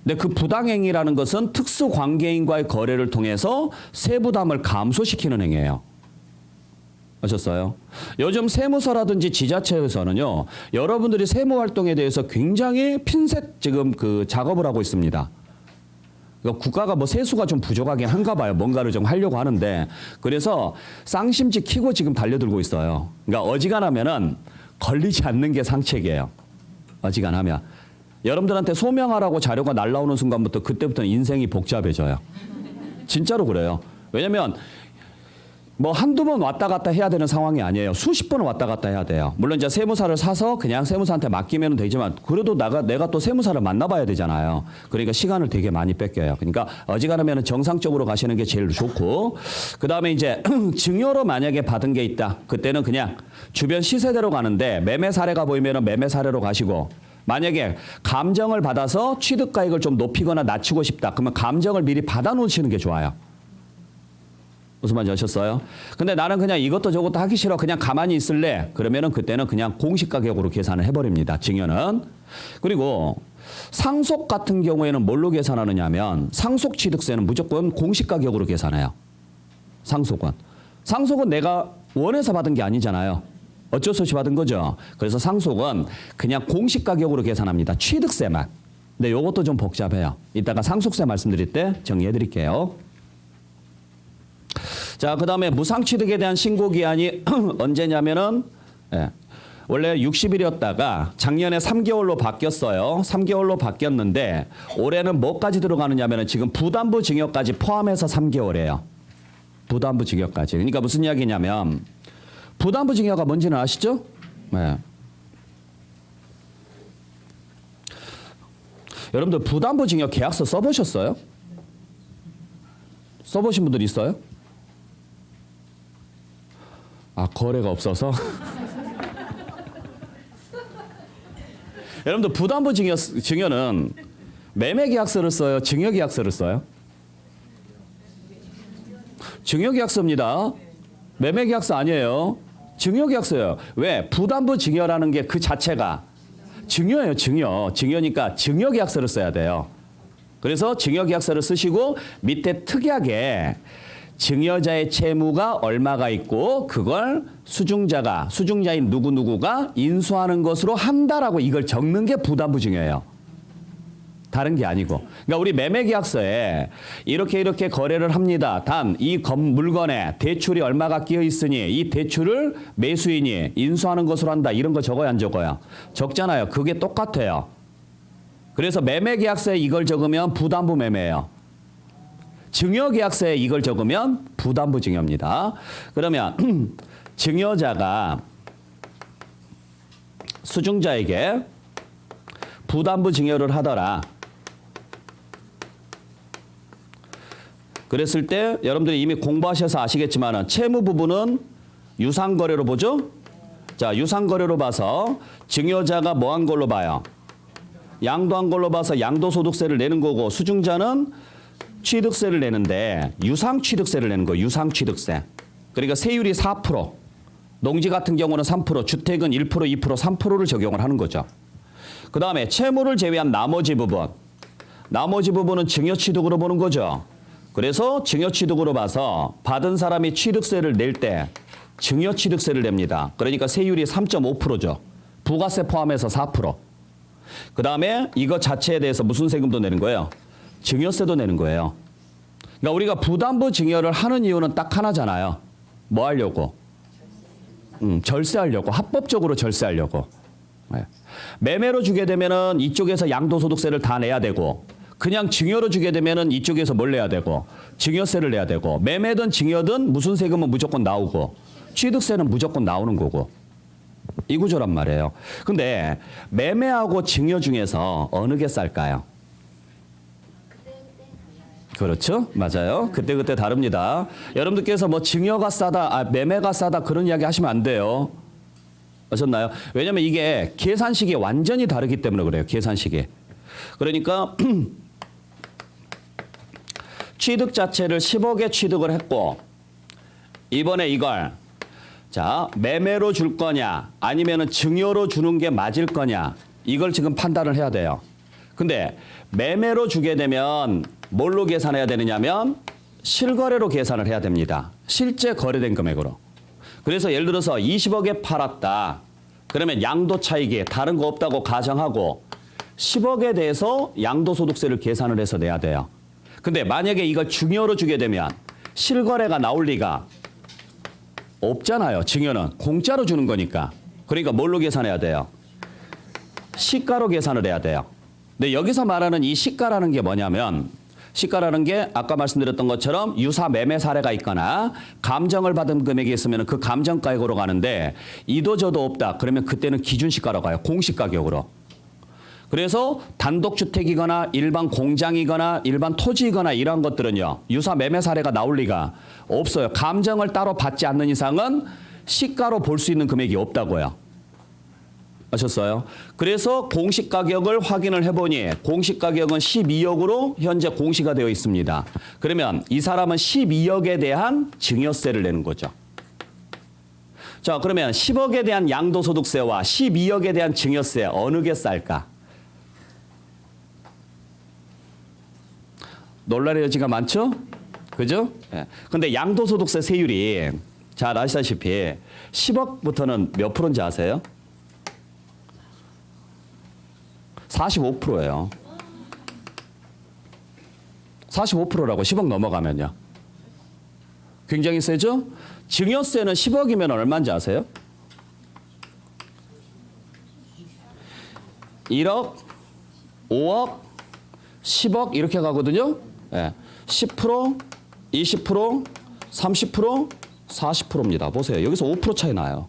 근데 그 부당행위라는 것은 특수관계인과의 거래를 통해서 세부담을 감소시키는 행위예요. 아셨어요? 요즘 세무서라든지 지자체에서는요, 여러분들이 세무활동에 대해서 굉장히 핀셋 지금 그 작업을 하고 있습니다. 그러니까 국가가 뭐 세수가 좀 부족하긴 한가 봐요. 뭔가를 좀 하려고 하는데 그래서 쌍심지 키고 지금 달려들고 있어요. 그러니까 어지간하면은 걸리지 않는 게 상책이에요. 어지간하면 여러분들한테 소명하라고 자료가 날라오는 순간부터 그때부터는 인생이 복잡해져요. 진짜로 그래요. 왜냐면 뭐 한두 번 왔다 갔다 해야 되는 상황이 아니에요. 수십 번은 왔다 갔다 해야 돼요. 물론 이제 세무사를 사서 그냥 세무사한테 맡기면 되지만 그래도 내가 또 세무사를 만나봐야 되잖아요. 그러니까 시간을 되게 많이 뺏겨요. 그러니까 어지간하면 정상적으로 가시는 게 제일 좋고 그다음에 이제 증여로 만약에 받은 게 있다. 그때는 그냥 주변 시세대로 가는데 매매 사례가 보이면 매매 사례로 가시고 만약에 감정을 받아서 취득가액을 좀 높이거나 낮추고 싶다. 그러면 감정을 미리 받아 놓으시는 게 좋아요. 무슨 말인지 아셨어요? 근데 나는 그냥 이것도 저것도 하기 싫어. 그냥 가만히 있을래. 그러면은 그때는 그냥 공시가격으로 계산을 해버립니다. 증여는. 그리고 상속 같은 경우에는 뭘로 계산하느냐 하면 상속 취득세는 무조건 공시가격으로 계산해요. 상속은. 상속은 내가 원해서 받은 게 아니잖아요. 어쩔 수 없이 받은 거죠. 그래서 상속은 그냥 공시가격으로 계산합니다. 취득세만. 근데 이것도 좀 복잡해요. 이따가 상속세 말씀드릴 때 정리해 드릴게요. 자, 그 다음에 무상취득에 대한 신고기한이 언제냐면은, 원래 60일이었다가 작년에 3개월로 바뀌었어요. 3개월로 바뀌었는데, 올해는 뭐까지 들어가느냐면은 지금 부담부 증여까지 포함해서 3개월이에요. 부담부 증여까지. 그러니까 무슨 이야기냐면, 부담부 증여가 뭔지는 아시죠? 네. 여러분들 부담부 증여 계약서 써보셨어요? 써보신 분들 있어요? 아, 거래가 없어서? 여러분들 부담부 증여는 매매계약서를 써요? 증여계약서를 써요? 증여계약서입니다. 매매계약서 아니에요. 증여계약서예요. 왜? 부담부 증여라는 게 그 자체가 증여예요. 증여. 증여니까 증여계약서를 써야 돼요. 그래서 증여계약서를 쓰시고 밑에 특이하게 증여자의 채무가 얼마가 있고 그걸 수중자인 누구누구가 인수하는 것으로 한다라고 이걸 적는 게 부담부 증여예요. 다른 게 아니고. 그러니까 우리 매매계약서에 이렇게 거래를 합니다. 단 이 물건에 대출이 얼마가 끼어 있으니 이 대출을 매수인이 인수하는 것으로 한다. 이런 거 적어요, 안 적어요? 적잖아요. 그게 똑같아요. 그래서 매매계약서에 이걸 적으면 부담부 매매예요. 증여계약서에 이걸 적으면 부담부 증여입니다. 그러면 증여자가 수중자에게 부담부 증여를 하더라. 그랬을 때 여러분들이 이미 공부하셔서 아시겠지만 채무 부분은 유상거래로 보죠. 자, 유상거래로 봐서 증여자가 뭐 한 걸로 봐요? 양도한 걸로 봐서 양도소득세를 내는 거고 수중자는 취득세를 내는데 유상취득세를 내는 거예요. 유상취득세. 그러니까 세율이 4%, 농지 같은 경우는 3%, 주택은 1%, 2%, 3%를 적용을 하는 거죠. 그 다음에 채무를 제외한 나머지 부분은 증여취득으로 보는 거죠. 그래서 증여취득으로 봐서 받은 사람이 취득세를 낼 때 증여취득세를 냅니다. 그러니까 세율이 3.5%죠. 부가세 포함해서 4%. 그 다음에 이거 자체에 대해서 무슨 세금도 내는 거예요? 증여세도 내는 거예요. 그러니까 우리가 부담부 증여를 하는 이유는 딱 하나잖아요. 뭐 하려고? 절세하려고. 합법적으로 절세하려고. 네. 매매로 주게 되면은 이쪽에서 양도소득세를 다 내야 되고 그냥 증여로 주게 되면은 이쪽에서 뭘 내야 되고 증여세를 내야 되고 매매든 증여든 무슨 세금은 무조건 나오고 취득세는 무조건 나오는 거고 이 구조란 말이에요. 근데 매매하고 증여 중에서 어느 게 쌀까요? 그렇죠? 맞아요. 그때그때 다릅니다. 여러분들께서 뭐 증여가 싸다, 매매가 싸다 그런 이야기 하시면 안 돼요. 아셨나요? 왜냐면 이게 계산식이 완전히 다르기 때문에 그래요. 계산식이. 그러니까 취득 자체를 10억에 취득을 했고 이번에 이걸 자 매매로 줄 거냐 아니면은 증여로 주는 게 맞을 거냐 이걸 지금 판단을 해야 돼요. 근데 매매로 주게 되면 뭘로 계산해야 되느냐면 실거래로 계산을 해야 됩니다. 실제 거래된 금액으로. 그래서 예를 들어서 20억에 팔았다. 그러면 양도 차익이 다른 거 없다고 가정하고 10억에 대해서 양도소득세를 계산을 해서 내야 돼요. 근데 만약에 이걸 증여로 주게 되면 실거래가 나올 리가 없잖아요. 증여는 공짜로 주는 거니까. 그러니까 뭘로 계산해야 돼요? 시가로 계산을 해야 돼요. 근데 여기서 말하는 이 시가라는 게 뭐냐면 시가라는 게 아까 말씀드렸던 것처럼 유사 매매 사례가 있거나 감정을 받은 금액이 있으면 그 감정가액으로 가는데 이도저도 없다. 그러면 그때는 기준시가로 가요. 공시가격으로. 그래서 단독주택이거나 일반 공장이거나 일반 토지이거나 이러한 것들은요. 유사 매매 사례가 나올 리가 없어요. 감정을 따로 받지 않는 이상은 시가로 볼 수 있는 금액이 없다고요. 아셨어요? 그래서 공시가격을 확인을 해보니 공시가격은 12억으로 현재 공시가 되어 있습니다. 그러면 이 사람은 12억에 대한 증여세를 내는 거죠. 자, 그러면 10억에 대한 양도소득세와 12억에 대한 증여세 어느 게 쌀까? 논란의 여지가 많죠? 그죠? 예. 근데 양도소득세 세율이 잘 아시다시피 10억부터는 몇 프로인지 아세요? 45%예요. 45%라고 10억 넘어가면요. 굉장히 세죠? 증여세는 10억이면 얼마인지 아세요? 1억, 5억, 10억 이렇게 가거든요. 예. 10%, 20%, 30%, 40%입니다. 보세요. 여기서 5% 차이 나요.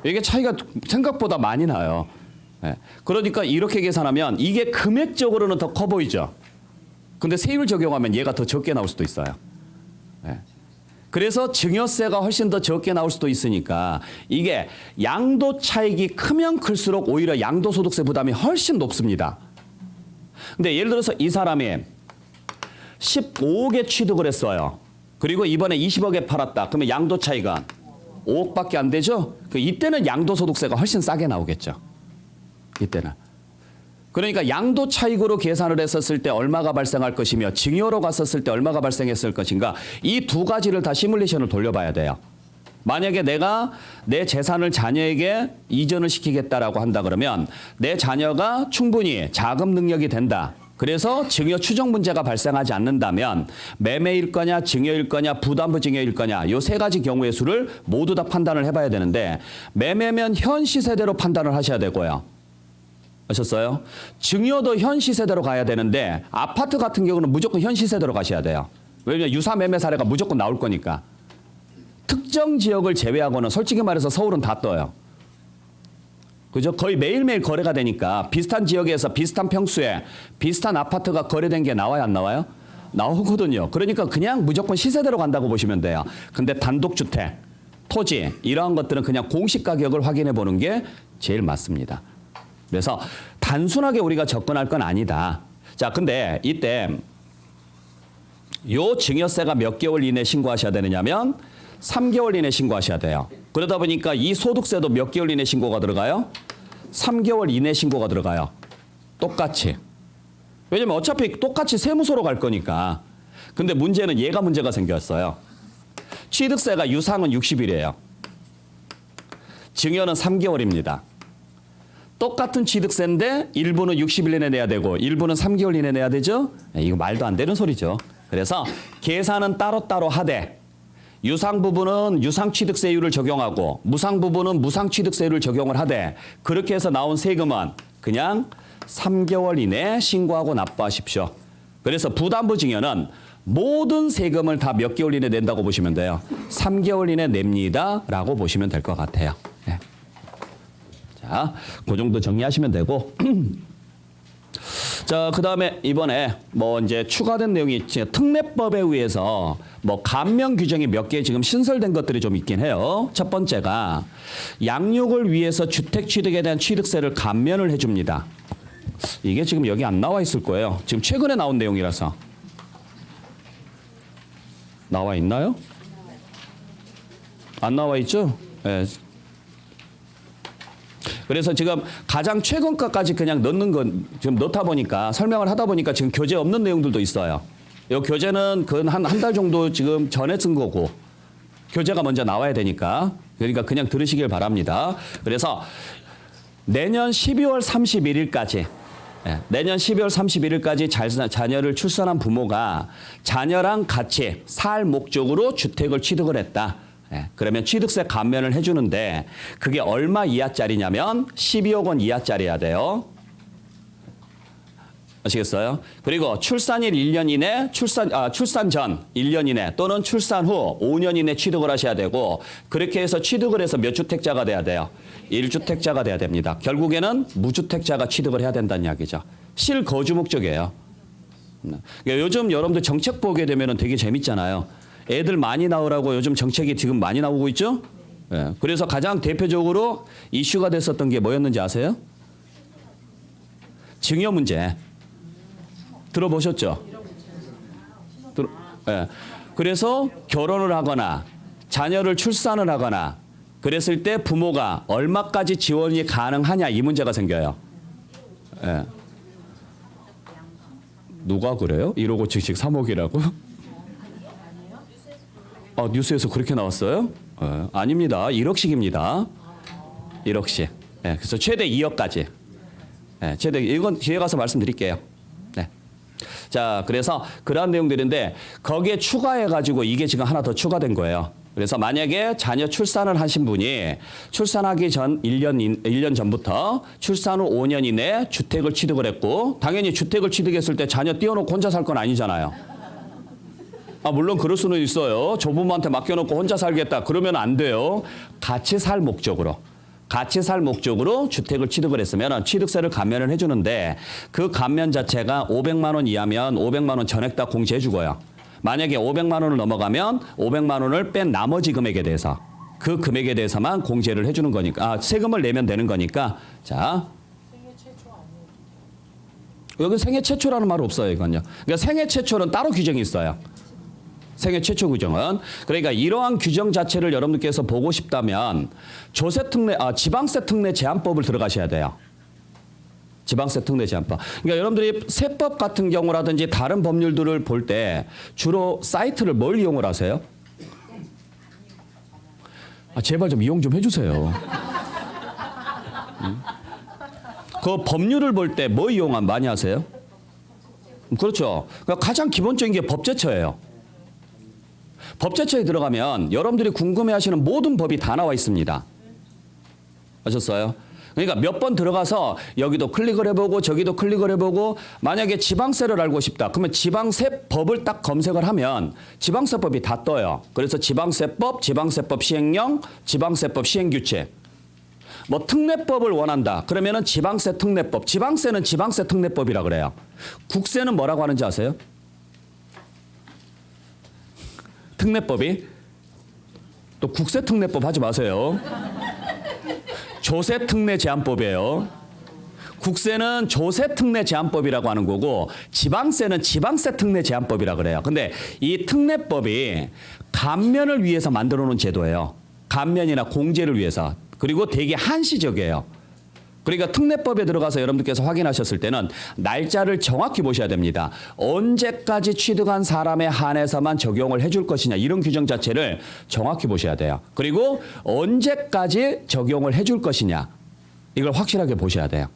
이게 차이가 생각보다 많이 나요. 예. 그러니까 이렇게 계산하면 이게 금액적으로는 더 커 보이죠. 근데 세율 적용하면 얘가 더 적게 나올 수도 있어요. 예. 그래서 증여세가 훨씬 더 적게 나올 수도 있으니까 이게 양도 차익이 크면 클수록 오히려 양도소득세 부담이 훨씬 높습니다. 근데 예를 들어서 이 사람이 15억에 취득을 했어요. 그리고 이번에 20억에 팔았다. 그러면 양도 차익은 5억밖에 안 되죠? 이때는 양도소득세가 훨씬 싸게 나오겠죠. 이때는. 그러니까 양도 차익으로 계산을 했었을 때 얼마가 발생할 것이며 증여로 갔었을 때 얼마가 발생했을 것인가 이 두 가지를 다 시뮬레이션을 돌려봐야 돼요. 만약에 내가 내 재산을 자녀에게 이전을 시키겠다라고 한다 그러면 내 자녀가 충분히 자금 능력이 된다. 그래서 증여 추정 문제가 발생하지 않는다면 매매일 거냐 증여일 거냐 부담부 증여일 거냐 요 세 가지 경우의 수를 모두 다 판단을 해봐야 되는데 매매면 현 시세대로 판단을 하셔야 되고요. 아셨어요? 증여도 현 시세대로 가야 되는데 아파트 같은 경우는 무조건 현 시세대로 가셔야 돼요. 왜냐하면 유사 매매 사례가 무조건 나올 거니까. 특정 지역을 제외하고는 솔직히 말해서 서울은 다 떠요. 그죠? 거의 매일매일 거래가 되니까 비슷한 지역에서 비슷한 평수에 비슷한 아파트가 거래된 게 나와요, 안 나와요? 나오거든요. 그러니까 그냥 무조건 시세대로 간다고 보시면 돼요. 근데 단독주택, 토지 이러한 것들은 그냥 공시 가격을 확인해 보는 게 제일 맞습니다. 그래서 단순하게 우리가 접근할 건 아니다. 자, 근데 이때 요 증여세가 몇 개월 이내에 신고하셔야 되느냐면 3개월 이내에 신고하셔야 돼요. 그러다 보니까 이 소득세도 몇 개월 이내에 신고가 들어가요? 3개월 이내에 신고가 들어가요. 똑같이. 왜냐면 어차피 똑같이 세무서로 갈 거니까. 근데 문제는 얘가 문제가 생겼어요. 취득세가 유상은 60일이에요. 증여는 3개월입니다. 똑같은 취득세인데 일부는 60일 이내 내야 되고 일부는 3개월 이내 내야 되죠? 이거 말도 안 되는 소리죠. 그래서 계산은 따로따로 하되 유상 부분은 유상 취득세율을 적용하고 무상 부분은 무상 취득세율을 적용을 하되 그렇게 해서 나온 세금은 그냥 3개월 이내에 신고하고 납부하십시오. 그래서 부담부 증여는 모든 세금을 다 몇 개월 이내에 낸다고 보시면 돼요. 3개월 이내에 냅니다 라고 보시면 될 것 같아요. 네. 자, 그 정도 정리하시면 되고 자, 그다음에 이번에 뭐 이제 추가된 내용이 특례법에 의해서 뭐 감면 규정이 몇 개 지금 신설된 것들이 좀 있긴 해요. 첫 번째가 양육을 위해서 주택 취득에 대한 취득세를 감면을 해줍니다. 이게 지금 여기 안 나와 있을 거예요. 지금 최근에 나온 내용이라서. 나와 있나요? 안 나와 있죠? 네. 그래서 지금 가장 최근 것까지 그냥 넣는 건 지금 넣다 보니까 설명을 하다 보니까 지금 교재 없는 내용들도 있어요. 이 교재는 한 달 정도 지금 전에 쓴 거고 교재가 먼저 나와야 되니까 그러니까 그냥 들으시길 바랍니다. 그래서 내년 12월 31일까지 내년 12월 31일까지 자녀를 출산한 부모가 자녀랑 같이 살 목적으로 주택을 취득을 했다. 그러면 취득세 감면을 해주는데 그게 얼마 이하짜리냐면 12억 원 이하짜리야 돼요. 아시겠어요? 그리고 출산일 1년 이내, 출산 전 1년 이내 또는 출산 후 5년 이내 취득을 하셔야 되고 그렇게 해서 취득을 해서 몇 주택자가 돼야 돼요? 1주택자가 돼야 됩니다. 결국에는 무주택자가 취득을 해야 된다는 이야기죠. 실거주 목적이에요. 요즘 여러분들 정책 보게 되면 되게 재밌잖아요. 애들 많이 낳으라고 요즘 정책이 지금 많이 나오고 있죠? 예. 그래서 가장 대표적으로 이슈가 됐었던 게 뭐였는지 아세요? 증여 문제. 들어보셨죠? 예. 그래서 결혼을 하거나 자녀를 출산을 하거나 그랬을 때 부모가 얼마까지 지원이 가능하냐 이 문제가 생겨요. 예. 누가 그래요? 1억 5천씩 3억이라고? 뉴스에서 그렇게 나왔어요? 아닙니다. 1억씩입니다. 1억씩. 네, 그래서 최대 2억까지. 네, 최대 이건 뒤에 가서 말씀드릴게요. 네. 자, 그래서 그러한 내용들인데 거기에 추가해가지고 이게 지금 하나 더 추가된 거예요. 그래서 만약에 자녀 출산을 하신 분이 출산하기 전 1년 전부터 출산 후 5년 이내에 주택을 취득을 했고 당연히 주택을 취득했을 때 자녀 띄워놓고 혼자 살 건 아니잖아요. 물론 그럴 수는 있어요. 조부모한테 맡겨놓고 혼자 살겠다. 그러면 안 돼요. 같이 살 목적으로 주택을 취득을 했으면 취득세를 감면을 해주는데 그 감면 자체가 500만 원 이하면 500만 원 전액 다 공제해주고요. 만약에 500만 원을 넘어가면 500만 원을 뺀 나머지 금액에 대해서 그 금액에 대해서만 공제를 해주는 거니까 세금을 내면 되는 거니까 자. 여기 생애 최초라는 말 없어요. 이건요. 그러니까 생애 최초는 따로 규정이 있어요. 생애 최초 규정은. 그러니까 이러한 규정 자체를 여러분들께서 보고 싶다면 지방세 특례 제한법을 들어가셔야 돼요. 지방세 특례 제한법. 그러니까 여러분들이 세법 같은 경우라든지 다른 법률들을 볼 때 주로 사이트를 뭘 이용을 하세요? 제발 좀 이용 좀 해주세요. 그 법률을 볼 때 뭐 많이 하세요? 그렇죠. 그러니까 가장 기본적인 게 법제처예요. 법제처에 들어가면 여러분들이 궁금해하시는 모든 법이 다 나와 있습니다. 아셨어요? 그러니까 몇 번 들어가서 여기도 클릭을 해보고 저기도 클릭을 해보고 만약에 지방세를 알고 싶다. 그러면 지방세법을 딱 검색을 하면 지방세법이 다 떠요. 그래서 지방세법, 지방세법 시행령, 지방세법 시행규칙. 뭐 특례법을 원한다. 그러면은 지방세 특례법. 지방세는 지방세 특례법이라 그래요. 국세는 뭐라고 하는지 아세요? 특례법이 또 국세 특례법 하지 마세요. 조세 특례 제한법이에요. 국세는 조세 특례 제한법이라고 하는 거고 지방세는 지방세 특례 제한법이라 그래요. 근데 이 특례법이 감면을 위해서 만들어 놓은 제도예요. 감면이나 공제를 위해서. 그리고 되게 한시적이에요. 그러니까 특례법에 들어가서 여러분들께서 확인하셨을 때는 날짜를 정확히 보셔야 됩니다. 언제까지 취득한 사람에 한해서만 적용을 해줄 것이냐 이런 규정 자체를 정확히 보셔야 돼요. 그리고 언제까지 적용을 해줄 것이냐 이걸 확실하게 보셔야 돼요.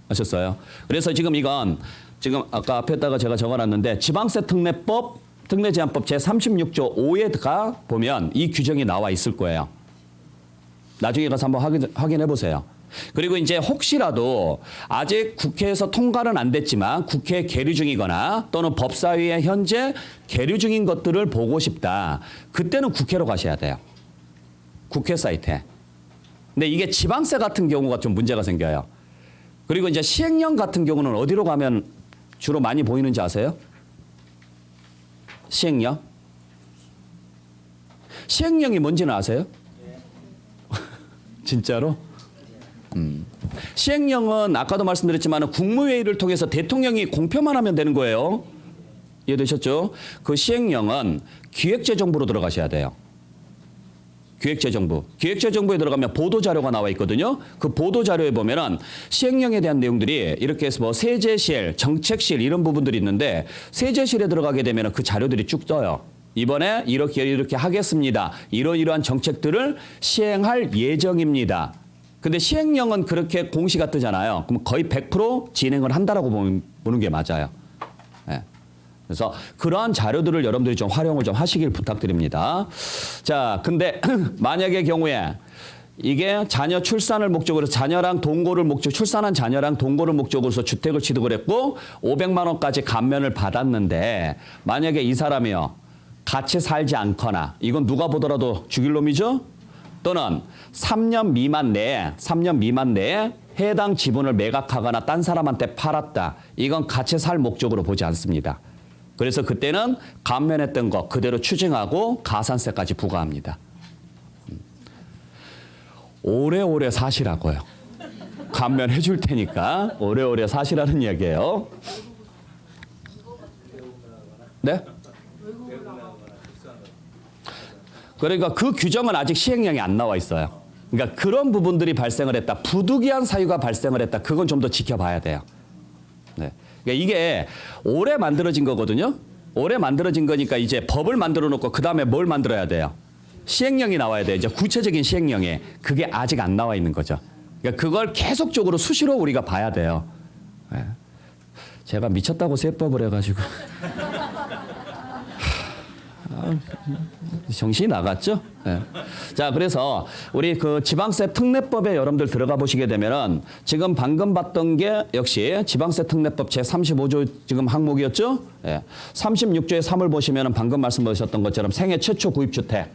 아셨어요? 그래서 지금 이건 지금 아까 앞에다가 제가 적어놨는데 지방세 특례법 특례제한법 제36조 5에가 보면 이 규정이 나와 있을 거예요. 나중에 가서 한번 확인해 보세요. 그리고 이제 혹시라도 아직 국회에서 통과는 안 됐지만 국회 계류 중이거나 또는 법사위에 현재 계류 중인 것들을 보고 싶다. 그때는 국회로 가셔야 돼요. 국회 사이트에. 근데 이게 지방세 같은 경우가 좀 문제가 생겨요. 그리고 이제 시행령 같은 경우는 어디로 가면 주로 많이 보이는지 아세요? 시행령? 시행령이 뭔지는 아세요? 진짜로? 시행령은 아까도 말씀드렸지만 국무회의를 통해서 대통령이 공표만 하면 되는 거예요. 이해되셨죠? 그 시행령은 기획재정부로 들어가셔야 돼요. 기획재정부. 기획재정부에 들어가면 보도자료가 나와 있거든요. 그 보도자료에 보면은 시행령에 대한 내용들이 이렇게 해서 뭐 세제실, 정책실 이런 부분들이 있는데 세제실에 들어가게 되면 그 자료들이 쭉 떠요. 이번에 이렇게 하겠습니다. 이러이러한 정책들을 시행할 예정입니다. 근데 시행령은 그렇게 공시가 뜨잖아요. 그럼 거의 100% 진행을 한다라고 보는 게 맞아요. 네. 그래서 그러한 자료들을 여러분들이 좀 활용을 좀 하시길 부탁드립니다. 자, 근데 만약의 경우에 이게 자녀 출산을 목적으로 자녀랑 동거를 출산한 자녀랑 동거를 목적으로서 주택을 취득을 했고 500만 원까지 감면을 받았는데 만약에 이 사람이요. 같이 살지 않거나 이건 누가 보더라도 죽일 놈이죠? 또는 3년 미만 내에 해당 지분을 매각하거나 딴 사람한테 팔았다. 이건 같이 살 목적으로 보지 않습니다. 그래서 그때는 감면했던 거 그대로 추징하고 가산세까지 부과합니다. 오래오래 사시라고요. 감면해 줄 테니까 오래오래 사시라는 이야기예요. 네? 그러니까 그 규정은 아직 시행령이 안 나와 있어요. 그러니까 그런 부분들이 발생을 했다. 부득이한 사유가 발생을 했다. 그건 좀 더 지켜봐야 돼요. 네. 그러니까 이게 올해 만들어진 거거든요. 올해 만들어진 거니까 이제 법을 만들어 놓고 그다음에 뭘 만들어야 돼요? 시행령이 나와야 돼요. 이제 구체적인 시행령이. 그게 아직 안 나와 있는 거죠. 그러니까 그걸 계속적으로 수시로 우리가 봐야 돼요. 네. 제가 미쳤다고 세법을 해가지고. 정신이 나갔죠? 네. 자, 그래서 우리 그 지방세 특례법에 여러분들 들어가 보시게 되면은 지금 방금 봤던 게 역시 지방세 특례법 제35조 지금 항목이었죠? 네. 36조의 3을 보시면은 방금 말씀하셨던 것처럼 생애 최초 구입주택.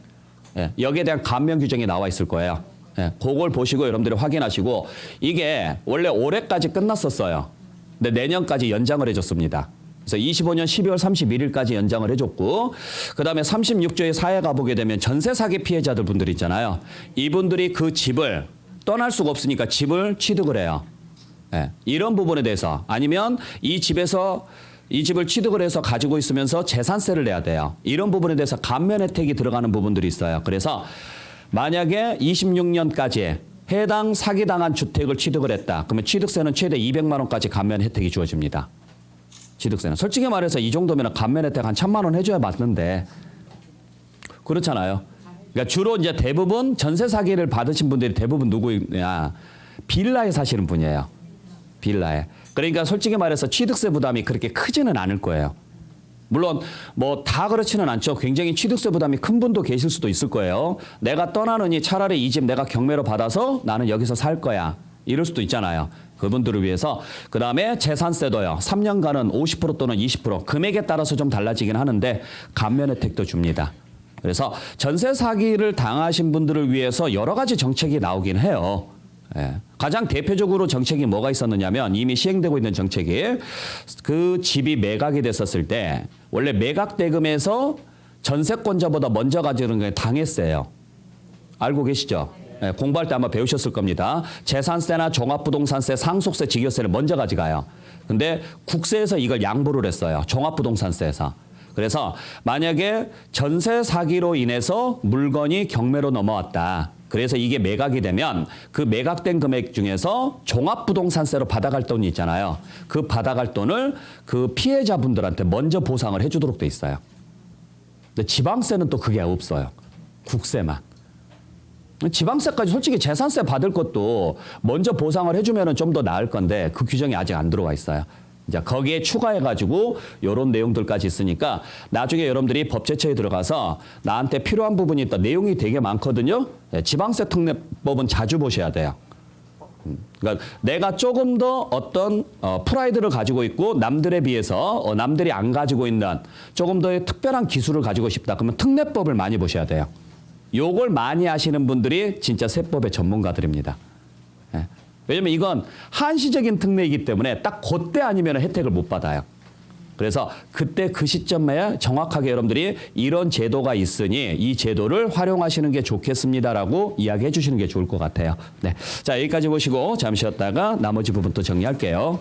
네. 여기에 대한 감면 규정이 나와 있을 거예요. 네. 그걸 보시고 여러분들이 확인하시고 이게 원래 올해까지 끝났었어요. 근데 내년까지 연장을 해줬습니다. 그래서 25년 12월 31일까지 연장을 해줬고 그다음에 36조의 4에 가보게 되면 전세 사기 피해자들 분들 있잖아요. 이분들이 그 집을 떠날 수가 없으니까 집을 취득을 해요. 네. 이런 부분에 대해서 아니면 이 집을 취득을 해서 가지고 있으면서 재산세를 내야 돼요. 이런 부분에 대해서 감면 혜택이 들어가는 부분들이 있어요. 그래서 만약에 26년까지 해당 사기당한 주택을 취득을 했다. 그러면 취득세는 최대 200만 원까지 감면 혜택이 주어집니다. 취득세는. 솔직히 말해서 이 정도면 감면 혜택 한 1,000만 원 해줘야 맞는데 그렇잖아요. 그러니까 주로 이제 대부분 전세 사기를 받으신 분들이 대부분 누구냐? 빌라에 사시는 분이에요. 빌라에. 그러니까 솔직히 말해서 취득세 부담이 그렇게 크지는 않을 거예요. 물론 뭐 다 그렇지는 않죠. 굉장히 취득세 부담이 큰 분도 계실 수도 있을 거예요. 내가 떠나느니 차라리 이 집 내가 경매로 받아서 나는 여기서 살 거야. 이럴 수도 있잖아요. 그분들을 위해서. 그다음에 재산세도요. 3년간은 50% 또는 20% 금액에 따라서 좀 달라지긴 하는데 감면 혜택도 줍니다. 그래서 전세 사기를 당하신 분들을 위해서 여러 가지 정책이 나오긴 해요. 예. 가장 대표적으로 정책이 뭐가 있었느냐면 이미 시행되고 있는 정책이 그 집이 매각이 됐었을 때 원래 매각 대금에서 전세권자보다 먼저 가지는 게 당했어요. 알고 계시죠? 예, 공부할 때 아마 배우셨을 겁니다. 재산세나 종합부동산세, 상속세, 직여세를 먼저 가져가요. 근데 국세에서 이걸 양보를 했어요. 종합부동산세에서. 그래서 만약에 전세 사기로 인해서 물건이 경매로 넘어왔다. 그래서 이게 매각이 되면 그 매각된 금액 중에서 종합부동산세로 받아갈 돈이 있잖아요. 그 받아갈 돈을 그 피해자분들한테 먼저 보상을 해주도록 돼 있어요. 근데 지방세는 또 그게 없어요. 국세만. 지방세까지 솔직히 재산세 받을 것도 먼저 보상을 해주면 좀 더 나을 건데 그 규정이 아직 안 들어와 있어요. 이제 거기에 추가해가지고 이런 내용들까지 있으니까 나중에 여러분들이 법제처에 들어가서 나한테 필요한 부분이 있다. 내용이 되게 많거든요. 지방세 특례법은 자주 보셔야 돼요. 그러니까 내가 조금 더 어떤 프라이드를 가지고 있고 남들에 비해서 남들이 안 가지고 있는 조금 더의 특별한 기술을 가지고 싶다. 그러면 특례법을 많이 보셔야 돼요. 요걸 많이 아시는 분들이 진짜 세법의 전문가들입니다. 예. 왜냐면 이건 한시적인 특례이기 때문에 딱 그때 아니면 혜택을 못 받아요. 그래서 그때 그 시점에 정확하게 여러분들이 이런 제도가 있으니 이 제도를 활용하시는 게 좋겠습니다라고 이야기해 주시는 게 좋을 것 같아요. 네. 자, 여기까지 보시고 잠시 쉬었다가 나머지 부분 또 정리할게요.